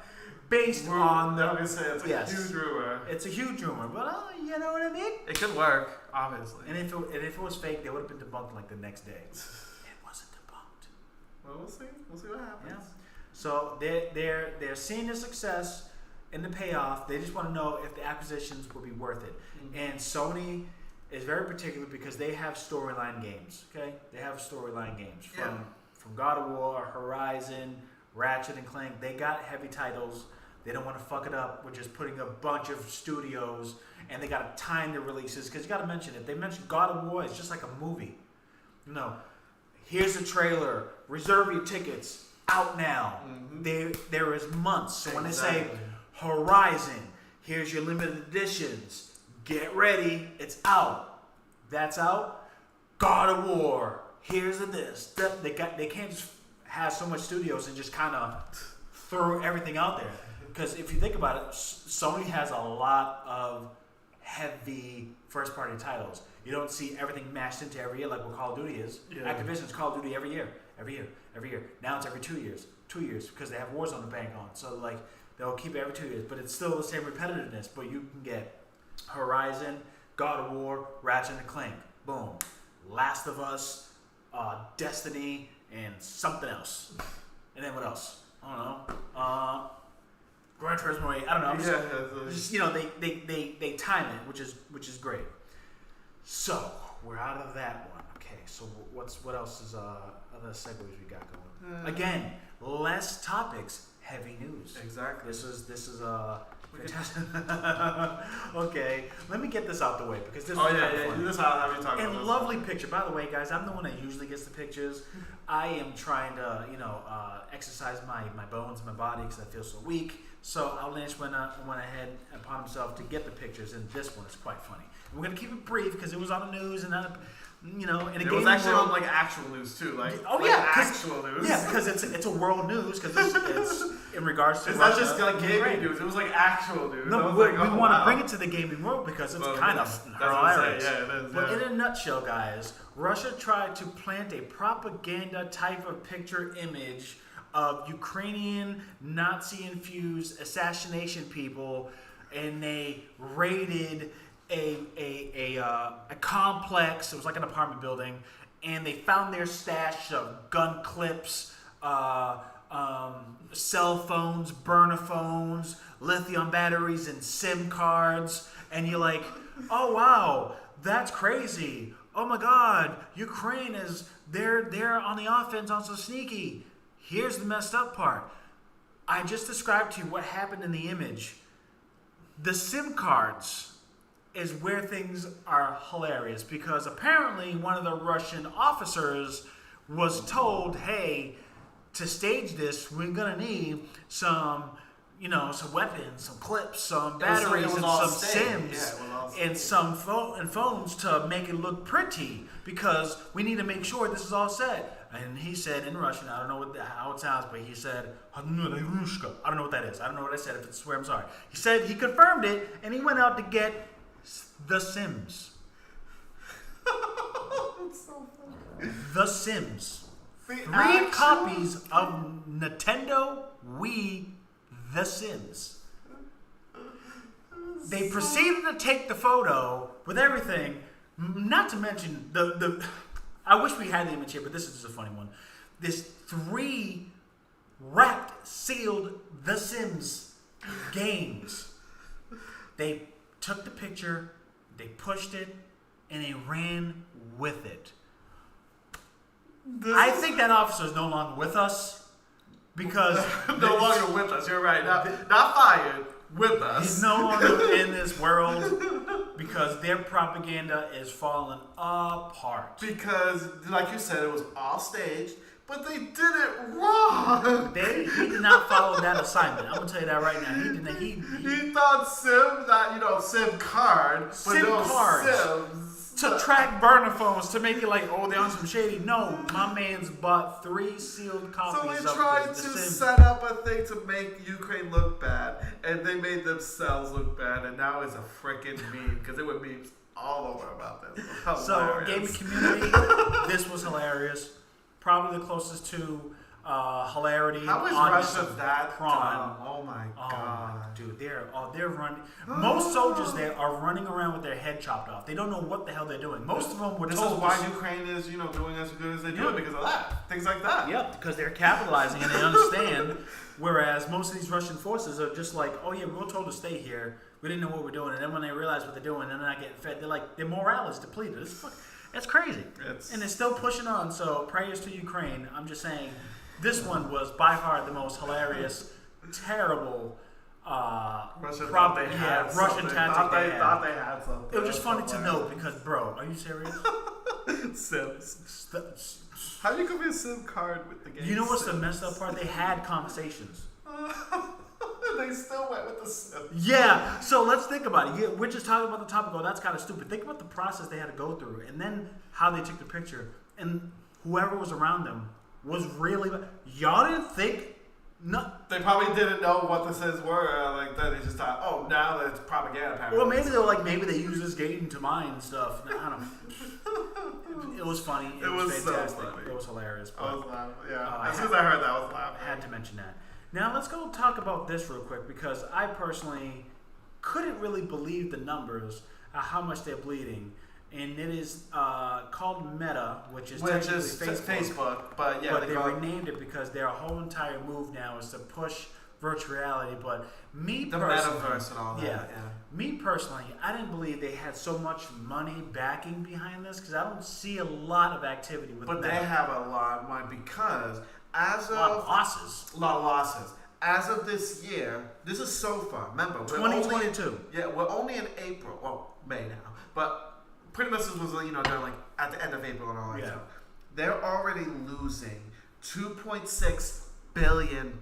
Based on the... It's a huge rumor. It's a huge rumor, but you know what I mean? It could work, obviously. And if it was fake, they would have been debunked like the next day. It wasn't debunked. Well, we'll see. We'll see what happens. Yeah. So they're seeing the success and the payoff. They just want to know if the acquisitions will be worth it. Mm-hmm. And Sony is very particular because they have storyline games. Okay, they have storyline games from God of War, Horizon, Ratchet and Clank. They got heavy titles. They don't want to fuck it up with just putting a bunch of studios, and they got to time the releases because you got to mention it. They mentioned God of War. It's just like a movie. Here's a trailer. Reserve your tickets. Out now. Mm-hmm. There is months. So when they say Horizon, here's your limited editions. Get ready. It's out. That's out. God of War. Here's this. They can't just have so much studios and just kind of throw everything out there. Because if you think about it, Sony has a lot of heavy first-party titles. You don't see everything mashed into every year like what Call of Duty is. Yeah. Activision's Call of Duty every year. Now it's every 2 years. 2 years because they have Warzone to bank on. So they'll keep it every 2 years, but it's still the same repetitiveness. But you can get Horizon, God of War, Ratchet and Clank, boom, Last of Us, Destiny, and something else. And then what else? I don't know. Gran Turismo 8. I don't know. Just they time it, which is great. So we're out of that one. Okay. So what else is other segues we got going? Again, less topics, heavy news. Exactly. This is fantastic. Okay, let me get this out the way because this is kind of funny. This is how we talk about and this. lovely picture. By the way, guys, I'm the one that usually gets the pictures. I am trying to, exercise my bones in my body because I feel so weak. So Al Lynch went ahead upon himself to get the pictures, and this one is quite funny. And we're gonna keep it brief because it was on the news and it was actually on actual news too, actual news. Yeah, because it's a world news because it's in regards to. It's Russia, not just gaming news. It was actual news. No, we want to bring it to the gaming world because it's kind of hilarious. Yeah, it is. But in a nutshell, guys, Russia tried to plant a propaganda type of picture image of Ukrainian Nazi-infused assassination people, and they raided a complex. It was like an apartment building, and they found their stash of gun clips, cell phones, burner phones, lithium batteries, and SIM cards. And you're like, oh wow, that's crazy. Oh my God, Ukraine they're on the offense, also sneaky. Here's the messed up part. I just described to you what happened in the image. The SIM cards is where things are hilarious, because apparently one of the Russian officers was told, hey, to stage this, we're gonna need some weapons, some clips, some batteries, and some SIMs, and some phones to make it look pretty, because we need to make sure this is all set. And he said in Russian, I don't know how it sounds, but he said, I don't know what that is. I don't know what I said. If it's swear, I'm sorry. He said he confirmed it, and he went out to get the Sims. That's so funny. The Sims. 3 copies of Nintendo Wii The Sims. They proceeded to take the photo with everything, not to mention the I wish we had the image here, but this is just a funny one. This 3 wrapped, sealed The Sims games. They took the picture, they pushed it, and they ran with it. I think that officer is no longer with us, because no longer with us. You're right. Not fired. With us. He's no longer in this world, because their propaganda is falling apart. Because, like you said, it was all staged, but they did it wrong. He did not follow that assignment. I'm gonna tell you that right now. He didn't. He thought SIM, that SIM card, but SIM no cards SIMs. To track burner phones, to make it like, oh, they're on some shady. No, my man's bought 3 sealed copies of So they tried the to Sims. set up a thing to make Ukraine look bad, and they made themselves look bad, and now it's a freaking meme, because there were memes all over about this. So, gaming community, this was hilarious. Probably the closest to hilarity. How is Russia that dumb? Oh my God, dude, they're running. Most soldiers there are running around with their head chopped off. They don't know what the hell they're doing. Most of them were told. This is why Ukraine is, doing as good as they do, because of that, things like that. Yep, because they're capitalizing and they understand. Whereas most of these Russian forces are just like, oh yeah, we were told to stay here. We didn't know what we're doing, and then when they realize what they're doing, and they're not getting fed, they're like, their morale is depleted. It's crazy, and they're still pushing on. So prayers to Ukraine. I'm just saying. This one was by far the most hilarious, terrible Russian tactic they thought they had something. It was just funny to know, because, bro, are you serious? Sims. How do you give me a SIM card with the game? You know what's the messed up part? They had conversations. They still went with the Sims. Yeah, so let's think about it. We're just talking about the topic. Oh, that's kind of stupid. Think about the process they had to go through, and then how they took the picture, and whoever was around them was really. Y'all didn't think. No, they probably didn't know what the Sims were. Like that, they just thought, oh, now that it's propaganda. Apparently. Well, maybe they were like, maybe they use this game to mine stuff. I don't know. It was funny. It was fantastic. So funny. It was hilarious. But, I was laughing. Yeah. As soon as I heard that, I was laughing. I had to mention that. Now let's go talk about this real quick, because I personally couldn't really believe the numbers of how much they're bleeding. And it is called Meta, which is Facebook. But yeah, they renamed it because their whole entire move now is to push virtual reality. But me the personally, metaverse and all that. Yeah. Me personally, I didn't believe they had so much money backing behind this, because I don't see a lot of activity with. But Meta. they have a lot of money, because as of a lot of losses. As of this year, this is so far. Remember, 2022. We're only in April. Well, May now, but. Pretty much this was, during like at the end of April and all that stuff. They're already losing $2.6 billion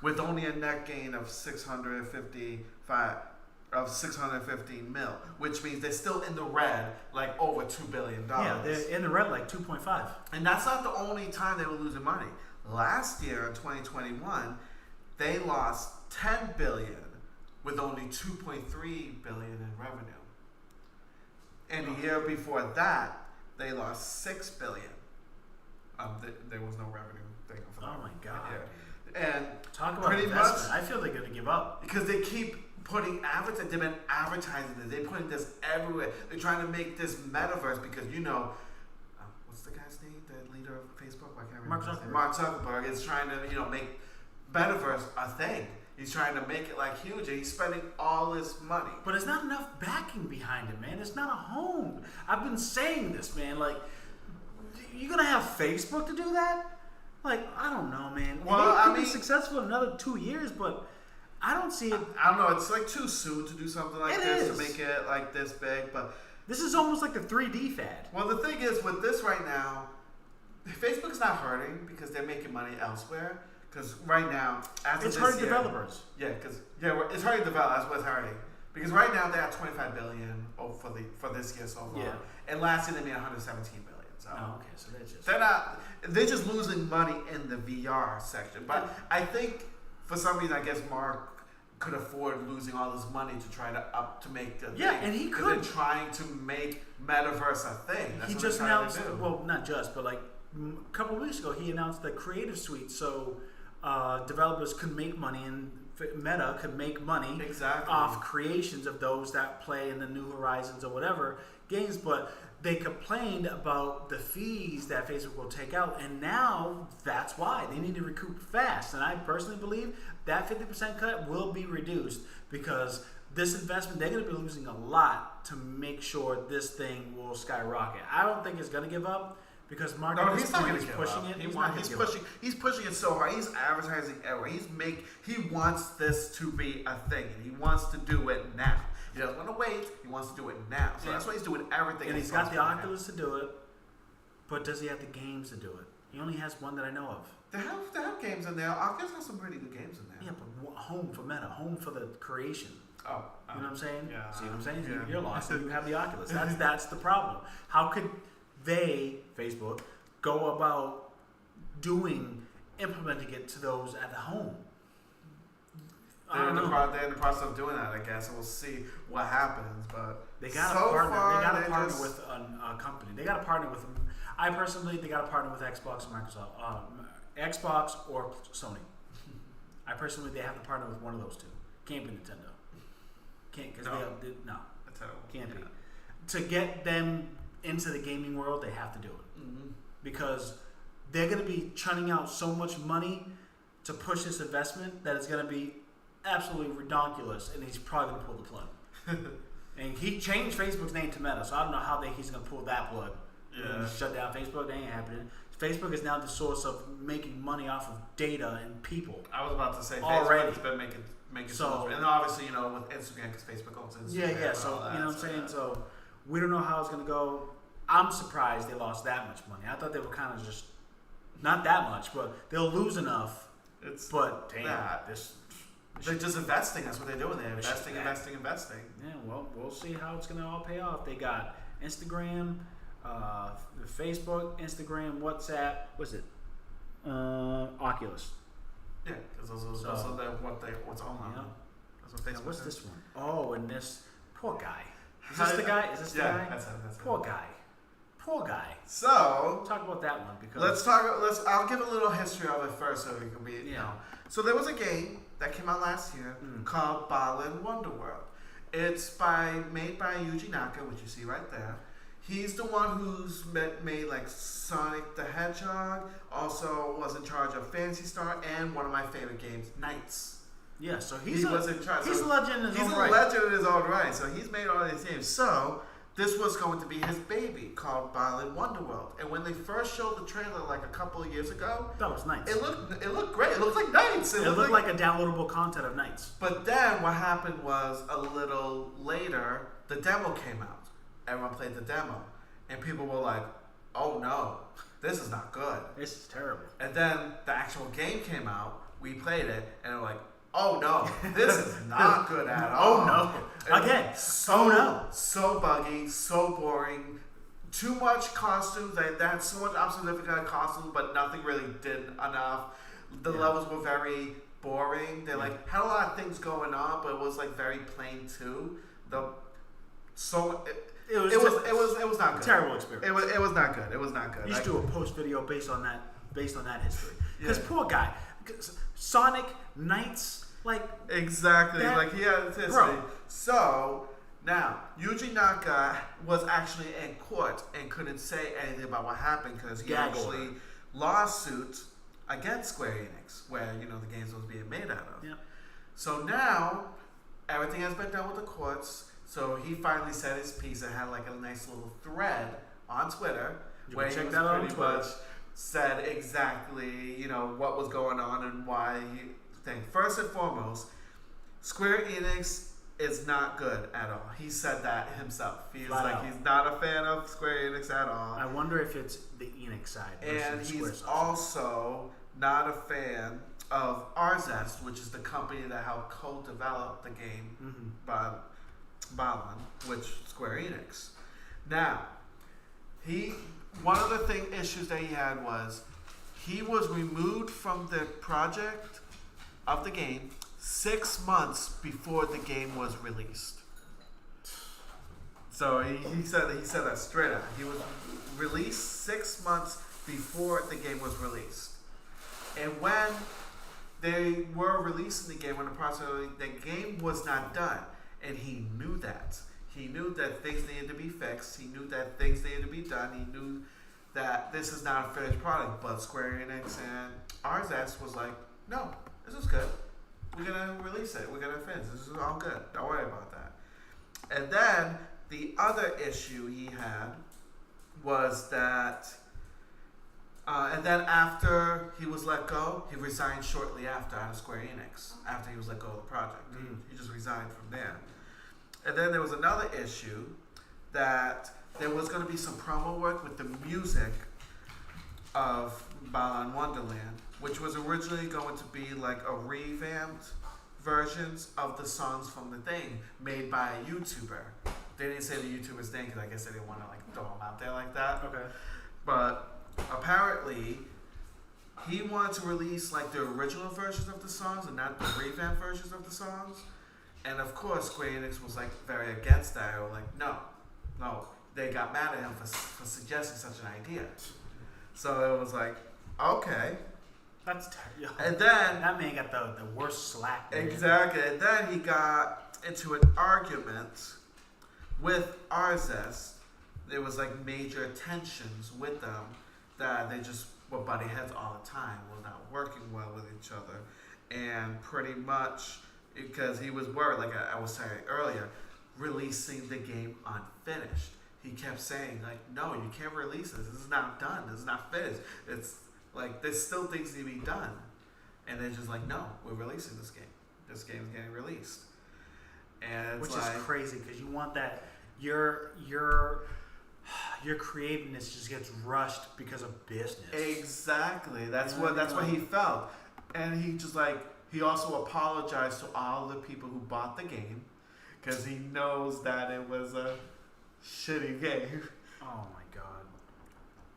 with only a net gain of 615 mil, which means they're still in the red, like over $2 billion. Yeah, they're in the red like 2.5. And that's not the only time they were losing money. Last year in 2021, they lost $10 billion with only $2.3 billion in revenue. And the year before that, they lost $6 billion. There was no revenue thing for that. Oh my God! Yeah. And talk about investment. I feel they're going to give up because they keep putting they've been advertising this. They're putting this everywhere. They're trying to make this metaverse because what's the guy's name? The leader of Facebook? I can't remember. Mark Zuckerberg is trying to make metaverse a thing. He's trying to make it like huge, and he's spending all this money. But it's not enough backing behind it, man. It's not a home. I've been saying this, man. Like, you're gonna have Facebook to do that? Like, I don't know, man. Well, it could be successful in another 2 years, but I don't see it. I don't know. It's like too soon to do something like this to make it like this big. But this is almost like the 3D fad. Well, the thing is with this right now, Facebook's not hurting because they're making money elsewhere. Because right now, it's hurting developers. Yeah, it's hurting developers. That's what's hurting. Because right now they're at $25 billion for this year so far, and last year they made $117 billion. So okay, so they're just losing money in the VR section. But I think for some reason, I guess Mark could afford losing all this money to try to make the thing. And he could. They're trying to make metaverse a thing. That's he what just they're trying announced. to do. Well, not just, but like a couple of weeks ago, he announced the Creative Suite. So developers could make money and Meta could make money off creations of those that play in the New Horizons or whatever games, but they complained about the fees that Facebook will take out, and now that's why they need to recoup fast. And I personally believe that 50% cut will be reduced because this investment, they're going to be losing a lot to make sure this thing will skyrocket. I don't think it's going to give up. Because Mark he's not going to pushing it. He's pushing it so hard. He's advertising everywhere. He wants this to be a thing, and he wants to do it now. He doesn't want to wait. He wants to do it now. So that's why he's doing everything. And he's got the Oculus to do it, but does he have the games to do it? He only has one that I know of. They have games in there. Oculus has some pretty good games in there. Yeah, but home for Meta, home for the creation. Oh, you know what I'm saying? Yeah. See what I'm saying? Yeah. You're lost. And you have the Oculus. That's the problem. How could Facebook, go about implementing it to those at home? They're in the process of doing that, I guess, and we'll see what happens. But they got to partner with a company. They got to partner with. I personally, they got to partner with Xbox or Microsoft, Xbox or Sony. I personally, they have to partner with one of those two. Can't be Nintendo. Can't because can't be. To get them into the gaming world, they have to do it because they're going to be churning out so much money to push this investment that it's going to be absolutely redonkulous, and he's probably going to pull the plug. And he changed Facebook's name to Meta, so I don't know how he's going to pull that plug. Yeah. Shut down Facebook, that ain't happening. Facebook is now the source of making money off of data and people. I was about to say already. Facebook's been making so much, and obviously with Instagram because Facebook owns Instagram. Yeah. So you know what I'm saying. So we don't know how it's going to go. I'm surprised they lost that much money. I thought they were kind of just not that much, but they'll lose enough. They're just investing. That's what they're doing. They're investing. Yeah, well, we'll see how it's going to all pay off. They got Instagram, Facebook, Instagram, WhatsApp. What's it? Oculus. Yeah, because those are what's on them. That's what Facebook. What's this one? Oh, and this poor guy. Is this the guy? That's poor guy. Poor guy. So talk about that one because I'll give a little history of it first, so it can be So there was a game that came out last year called Balan Wonderworld. It's made by Yuji Naka, which you see right there. He's the one who's made like Sonic the Hedgehog. Also was in charge of Phantasy Star and one of my favorite games, Knights. Yeah, so he was in charge. He's a legend in his own right. He's a legend in his own right. So he's made all these games. So this was going to be his baby called Balan Wonderworld. And when they first showed the trailer like a couple of years ago, that was nice. It looked great. It looked like Knights. It looked like a downloadable content of Knights. But then what happened was a little later, the demo came out. Everyone played the demo, and people were like, "Oh no, this is not good. This is terrible." And then the actual game came out. We played it, and we're like, "Oh no, this is not good at all." Oh no! Again, so buggy, so boring. Too much costumes. They had so much significant costumes, but nothing really did enough. The levels were very boring. They had a lot of things going on, but it was like very plain too. It was not good. Terrible experience. It was not good. It was not good. You should do a post video based on that history. Because poor guy, Sonic, Knights, Like exactly, like he had his history. So now Yuji Naka was actually in court and couldn't say anything about what happened because he actually lawsuit against Square Enix, where the games was being made out of. Yep. So now everything has been done with the courts. So he finally said his piece and had like a nice little thread on Twitter where he was pretty much said exactly what was going on and why he think. First and foremost, Square Enix is not good at all. He said that himself. He's he's not a fan of Square Enix at all. I wonder if it's the Enix side. And he's also not a fan of Arzest, which is the company that helped co-develop the game by Balan, which Square Enix. Now, one of the issues that he had was he was removed from the project of the game 6 months before the game was released. So he said that straight out. He was released 6 months before the game was released. And when they were releasing the game, the game was not done. And he knew that. He knew that things needed to be fixed. He knew that things needed to be done. He knew that this is not a finished product. But Square Enix and Arzest was like, no, this is good. We're going to release it. We're going to finish. This is all good. Don't worry about that. And then the other issue he had was that, and then after he was let go, he resigned shortly after out of Square Enix, after he was let go of the project. He just resigned from there. And then there was another issue that there was going to be some promo work with the music of Balan Wonderland, which was originally going to be like a revamped versions of the songs from the thing made by a YouTuber. They didn't say the YouTuber's name because I guess they didn't want to like throw him out there like that. Okay. But apparently he wanted to release like the original versions of the songs and not the revamped versions of the songs. And of course Square Enix was like very against that. They were like, no. They got mad at him for suggesting such an idea. So it was like, okay. That's terrible. And then that man got the worst slack. Man. Exactly. And then he got into an argument with Arzest. There was like major tensions with them that they just were butting heads all the time, were not working well with each other. And pretty much because he was worried, like I was saying earlier, releasing the game unfinished. He kept saying like, no, you can't release this. This is not done. This is not finished. It's like there's still things to be done. And they're just like, no, we're releasing this game. This game's getting released. And which like, is crazy because you want that your creativeness just gets rushed because of business. Exactly. That's what he felt. And he just like he also apologized to all the people who bought the game because he knows that it was a shitty game. Oh my god.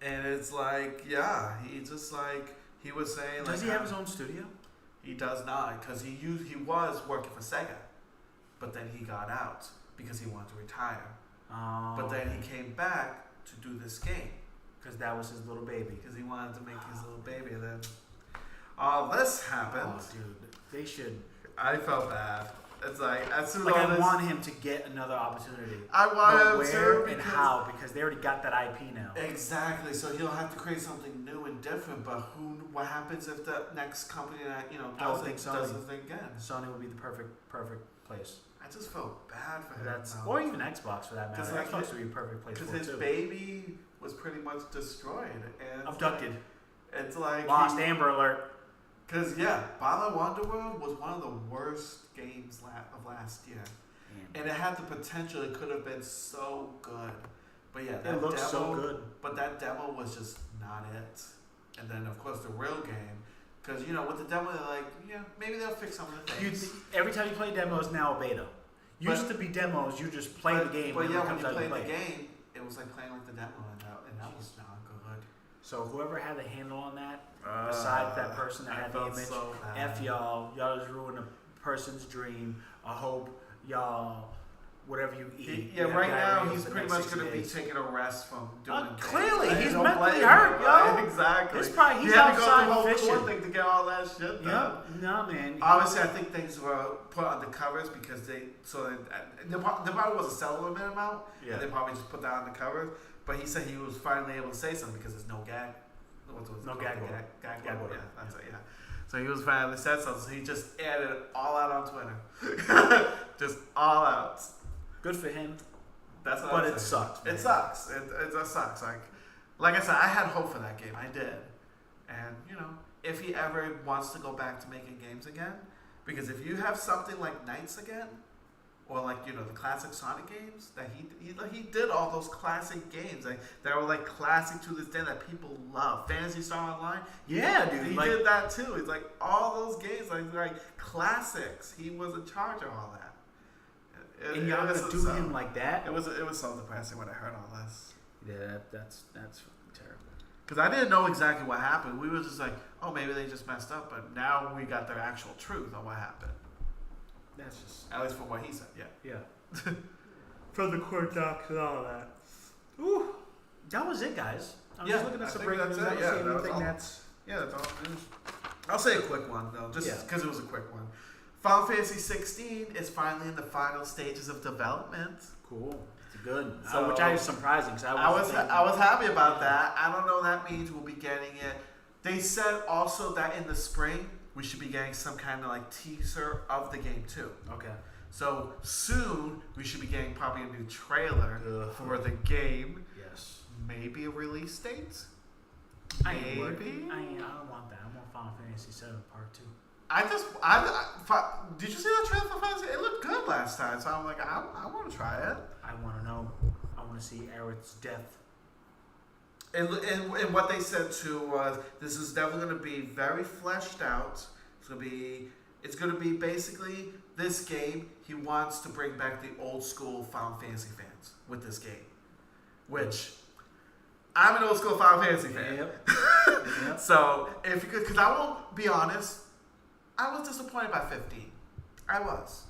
And it's like, yeah, he just like he was saying. Does he have his own studio? He does not, because he was working for Sega, but then he got out because he wanted to retire. Oh. But then he came back to do this game because that was his little baby. Because he wanted to make his little baby, and then all this happened. Oh, dude, they should. I felt bad. It's like as soon as I want him to get another opportunity. I want him where and how, because they already got that IP now. Exactly. So he'll have to create something new and different. But what happens if the next company that does the thing again? Sony would be the perfect place. I just felt bad for him. Or even Xbox for that matter. Like Xbox would be a perfect place for his baby was pretty much destroyed and abducted. It's like lost. Amber Alert. Because, Balan Wonderworld was one of the worst games of last year. And it had the potential. It could have been so good. But yeah, that it looked so good. But that demo was just not it. And then, of course, the real game. Because, with the demo, they're like, maybe they'll fix some of the things. Every time you play demos, now a beta. Used to be demos, you just play the game. But when you play the game, it was like playing like the demo. And that was not good. So whoever had the handle on that, besides that person that had the image, F y'all. Y'all just ruined a person's dream. I hope y'all whatever you eat. Right now he's pretty much going to be taking a rest from doing clearly, games. he's mentally hurt, yo. Exactly. He's he had to go through the whole court thing to get all that shit done. Yep. No, man. Obviously, I think things were put on the covers because there probably was a settlement amount. Yeah. And they probably just put that on the covers. But he said he was finally able to say something because there's no gag. No gag order. Gag order. Yeah, that's it. Yeah. So he was finally said something. So he just added it all out on Twitter. Just all out. Good for him. That's what but it sucks. Man. It sucks. It just sucks. Like I said, I had hope for that game. I did. And, if he ever wants to go back to making games again, because if you have something like Knights again, or the classic Sonic games, that he did all those classic games that were classic to this day that people love. Phantasy Star Online. Yeah, dude. He did that too. It's all those games like classics. He was in charge of all that. And y'all gonna do him like that? It was so depressing when I heard all this. Yeah, that's terrible. Because I didn't know exactly what happened. We were just like, oh, maybe they just messed up. But now we got the actual truth on what happened. That's just... At least from what he said, yeah. Yeah. From the court docs and all that. Ooh. That was it, guys. I'm just looking at some breaking news. I don't see anything that's... Yeah, that's all news. I'll say a quick one, though, just because it was a quick one. Final Fantasy 16 is finally in the final stages of development. Cool. It's good. So, which is surprising. Cause I was happy about that. I don't know what that means. We'll be getting it. They said also that in the spring, we should be getting some kind of teaser of the game too. Okay. So soon we should be getting probably a new trailer for the game. Yes. Maybe a release date. Maybe. I don't want that. I want Final Fantasy 7 Part 2. Did you see that trailer for Fantasy? It looked good last time, so I'm like, I want to try it. I want to know. I want to see Aerith's death. And what they said too was this is definitely going to be very fleshed out. It's going to be basically this game. He wants to bring back the old school Final Fantasy fans with this game, which I'm an old school Final Fantasy fan. Yep. So because I won't be honest, I was disappointed by 15. I was.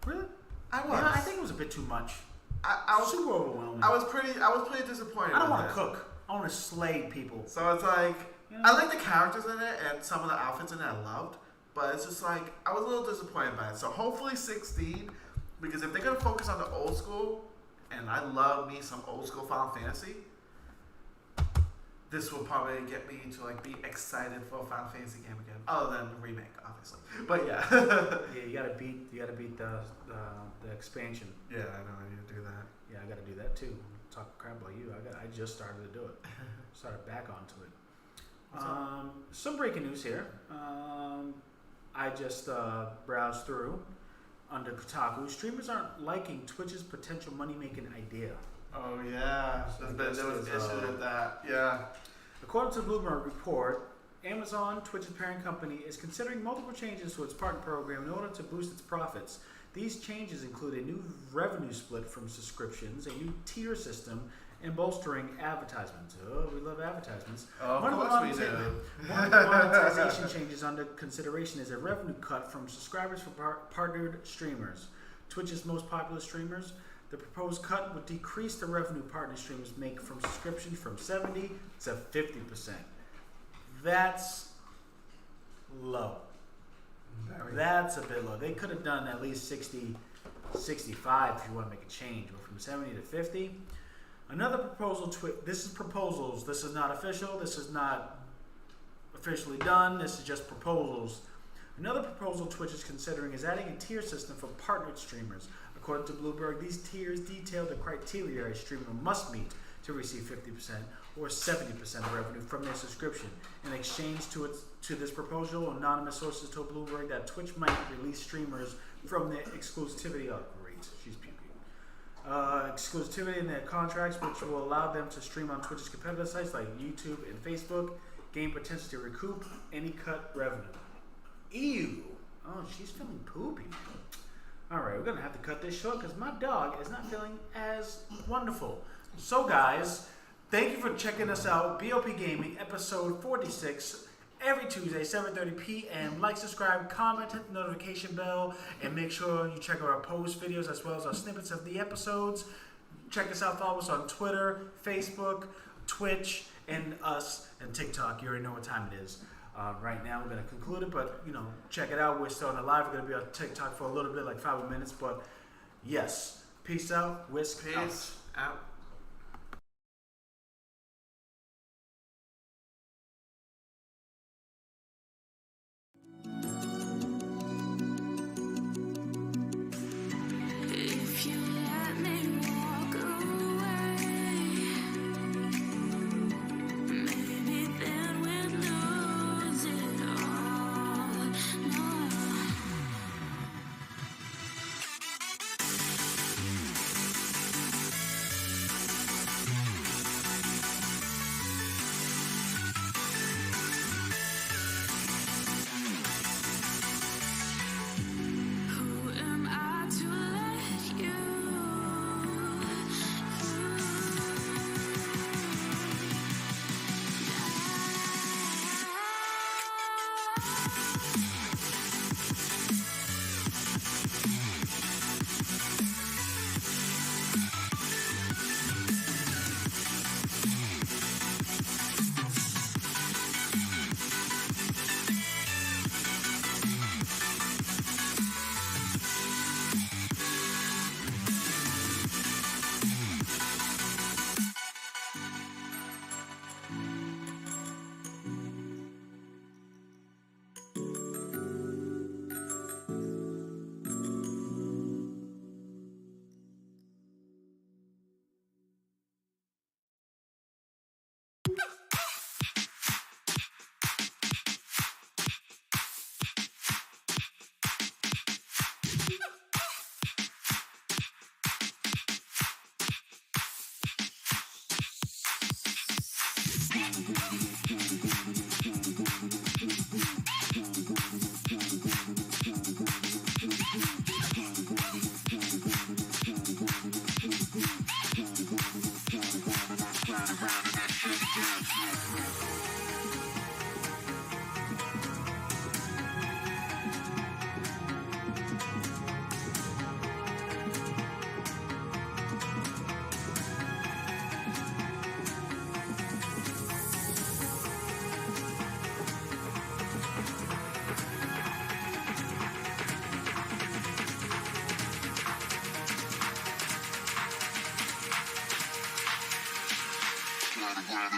Really? I was. Yeah, I think it was a bit too much. I was super overwhelming. I was pretty disappointed. I don't want to cook. I want to slay people. So it's I like the characters in it and some of the outfits in it I loved, but it's just I was a little disappointed by it. So hopefully 16, because if they're gonna focus on the old school, and I love me some old school Final Fantasy, this will probably get me to be excited for a Final Fantasy game again, other than the remake, obviously. But yeah. Yeah, you gotta beat the expansion. Yeah, I know I need to do that. Yeah, I gotta do that too. Talk crap about you. I just started to do it. Started back onto it. Some breaking news here. I just browsed through under Kotaku. Streamers aren't liking Twitch's potential money-making idea. Oh yeah, there was issues with that. Yeah. According to the Bloomberg report, Amazon, Twitch's parent company, is considering multiple changes to its partner program in order to boost its profits. These changes include a new revenue split from subscriptions, a new tier system, and bolstering advertisements. Oh, we love advertisements. Oh, of course we do. One of the monetization changes under consideration is a revenue cut from subscribers for partnered streamers. Twitch's most popular streamers. The proposed cut would decrease the revenue partner streamers make from subscriptions from 70 to 50%. That's low. That's a bit low. They could have done at least 60, 65 if you want to make a change, but from 70 to 50. Another proposal, this is proposals. This is not official. This is not officially done. This is just proposals. Another proposal Twitch is considering is adding a tier system for partnered streamers. According to Bloomberg, these tiers detail the criteria a streamer must meet to receive 50% or 70% of revenue from their subscription. In exchange to this proposal, anonymous sources told Bloomberg that Twitch might release streamers from their exclusivity. Oh, great. She's puking. Exclusivity in their contracts, which will allow them to stream on Twitch's competitor sites like YouTube and Facebook, gain potential to recoup any cut revenue. Ew. Oh, she's feeling poopy. Alright, we're going to have to cut this short because my dog is not feeling as wonderful. So guys, thank you for checking us out. B.o.P Gaming, episode 46. every Tuesday, 7:30 p.m. Like, subscribe, comment, hit the notification bell, and make sure you check out our post videos as well as our snippets of the episodes. Check us out, follow us on Twitter, Facebook, Twitch, and us, and TikTok. You already know what time it is. Right now, we're going to conclude it, but, check it out. We're still on the live. We're going to be on TikTok for a little bit, like 5 more minutes, but yes. Peace out. Whisk out.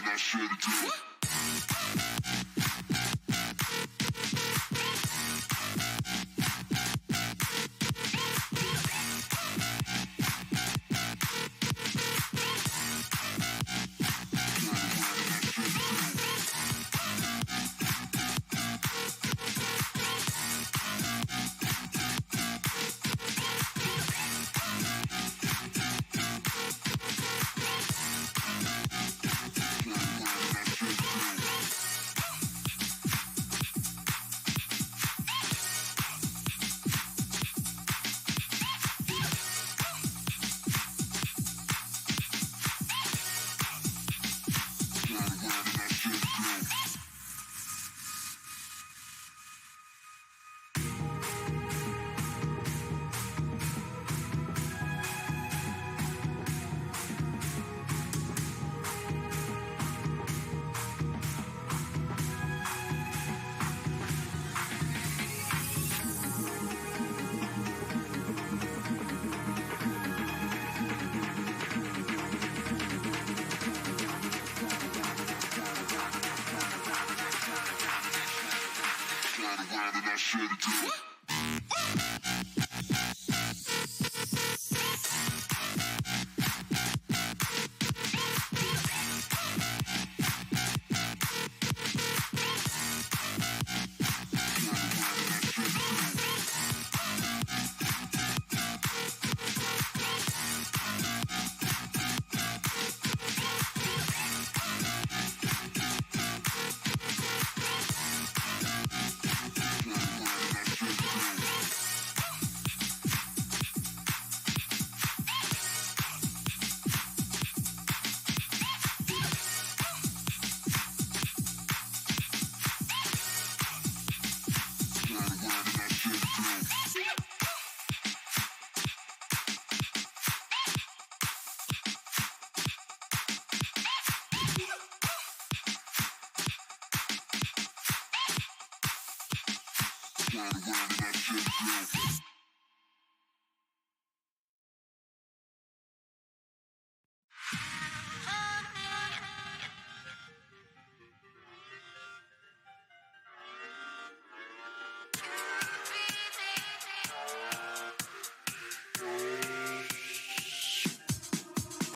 That shit again. That shit again. That shit Word, that shit real.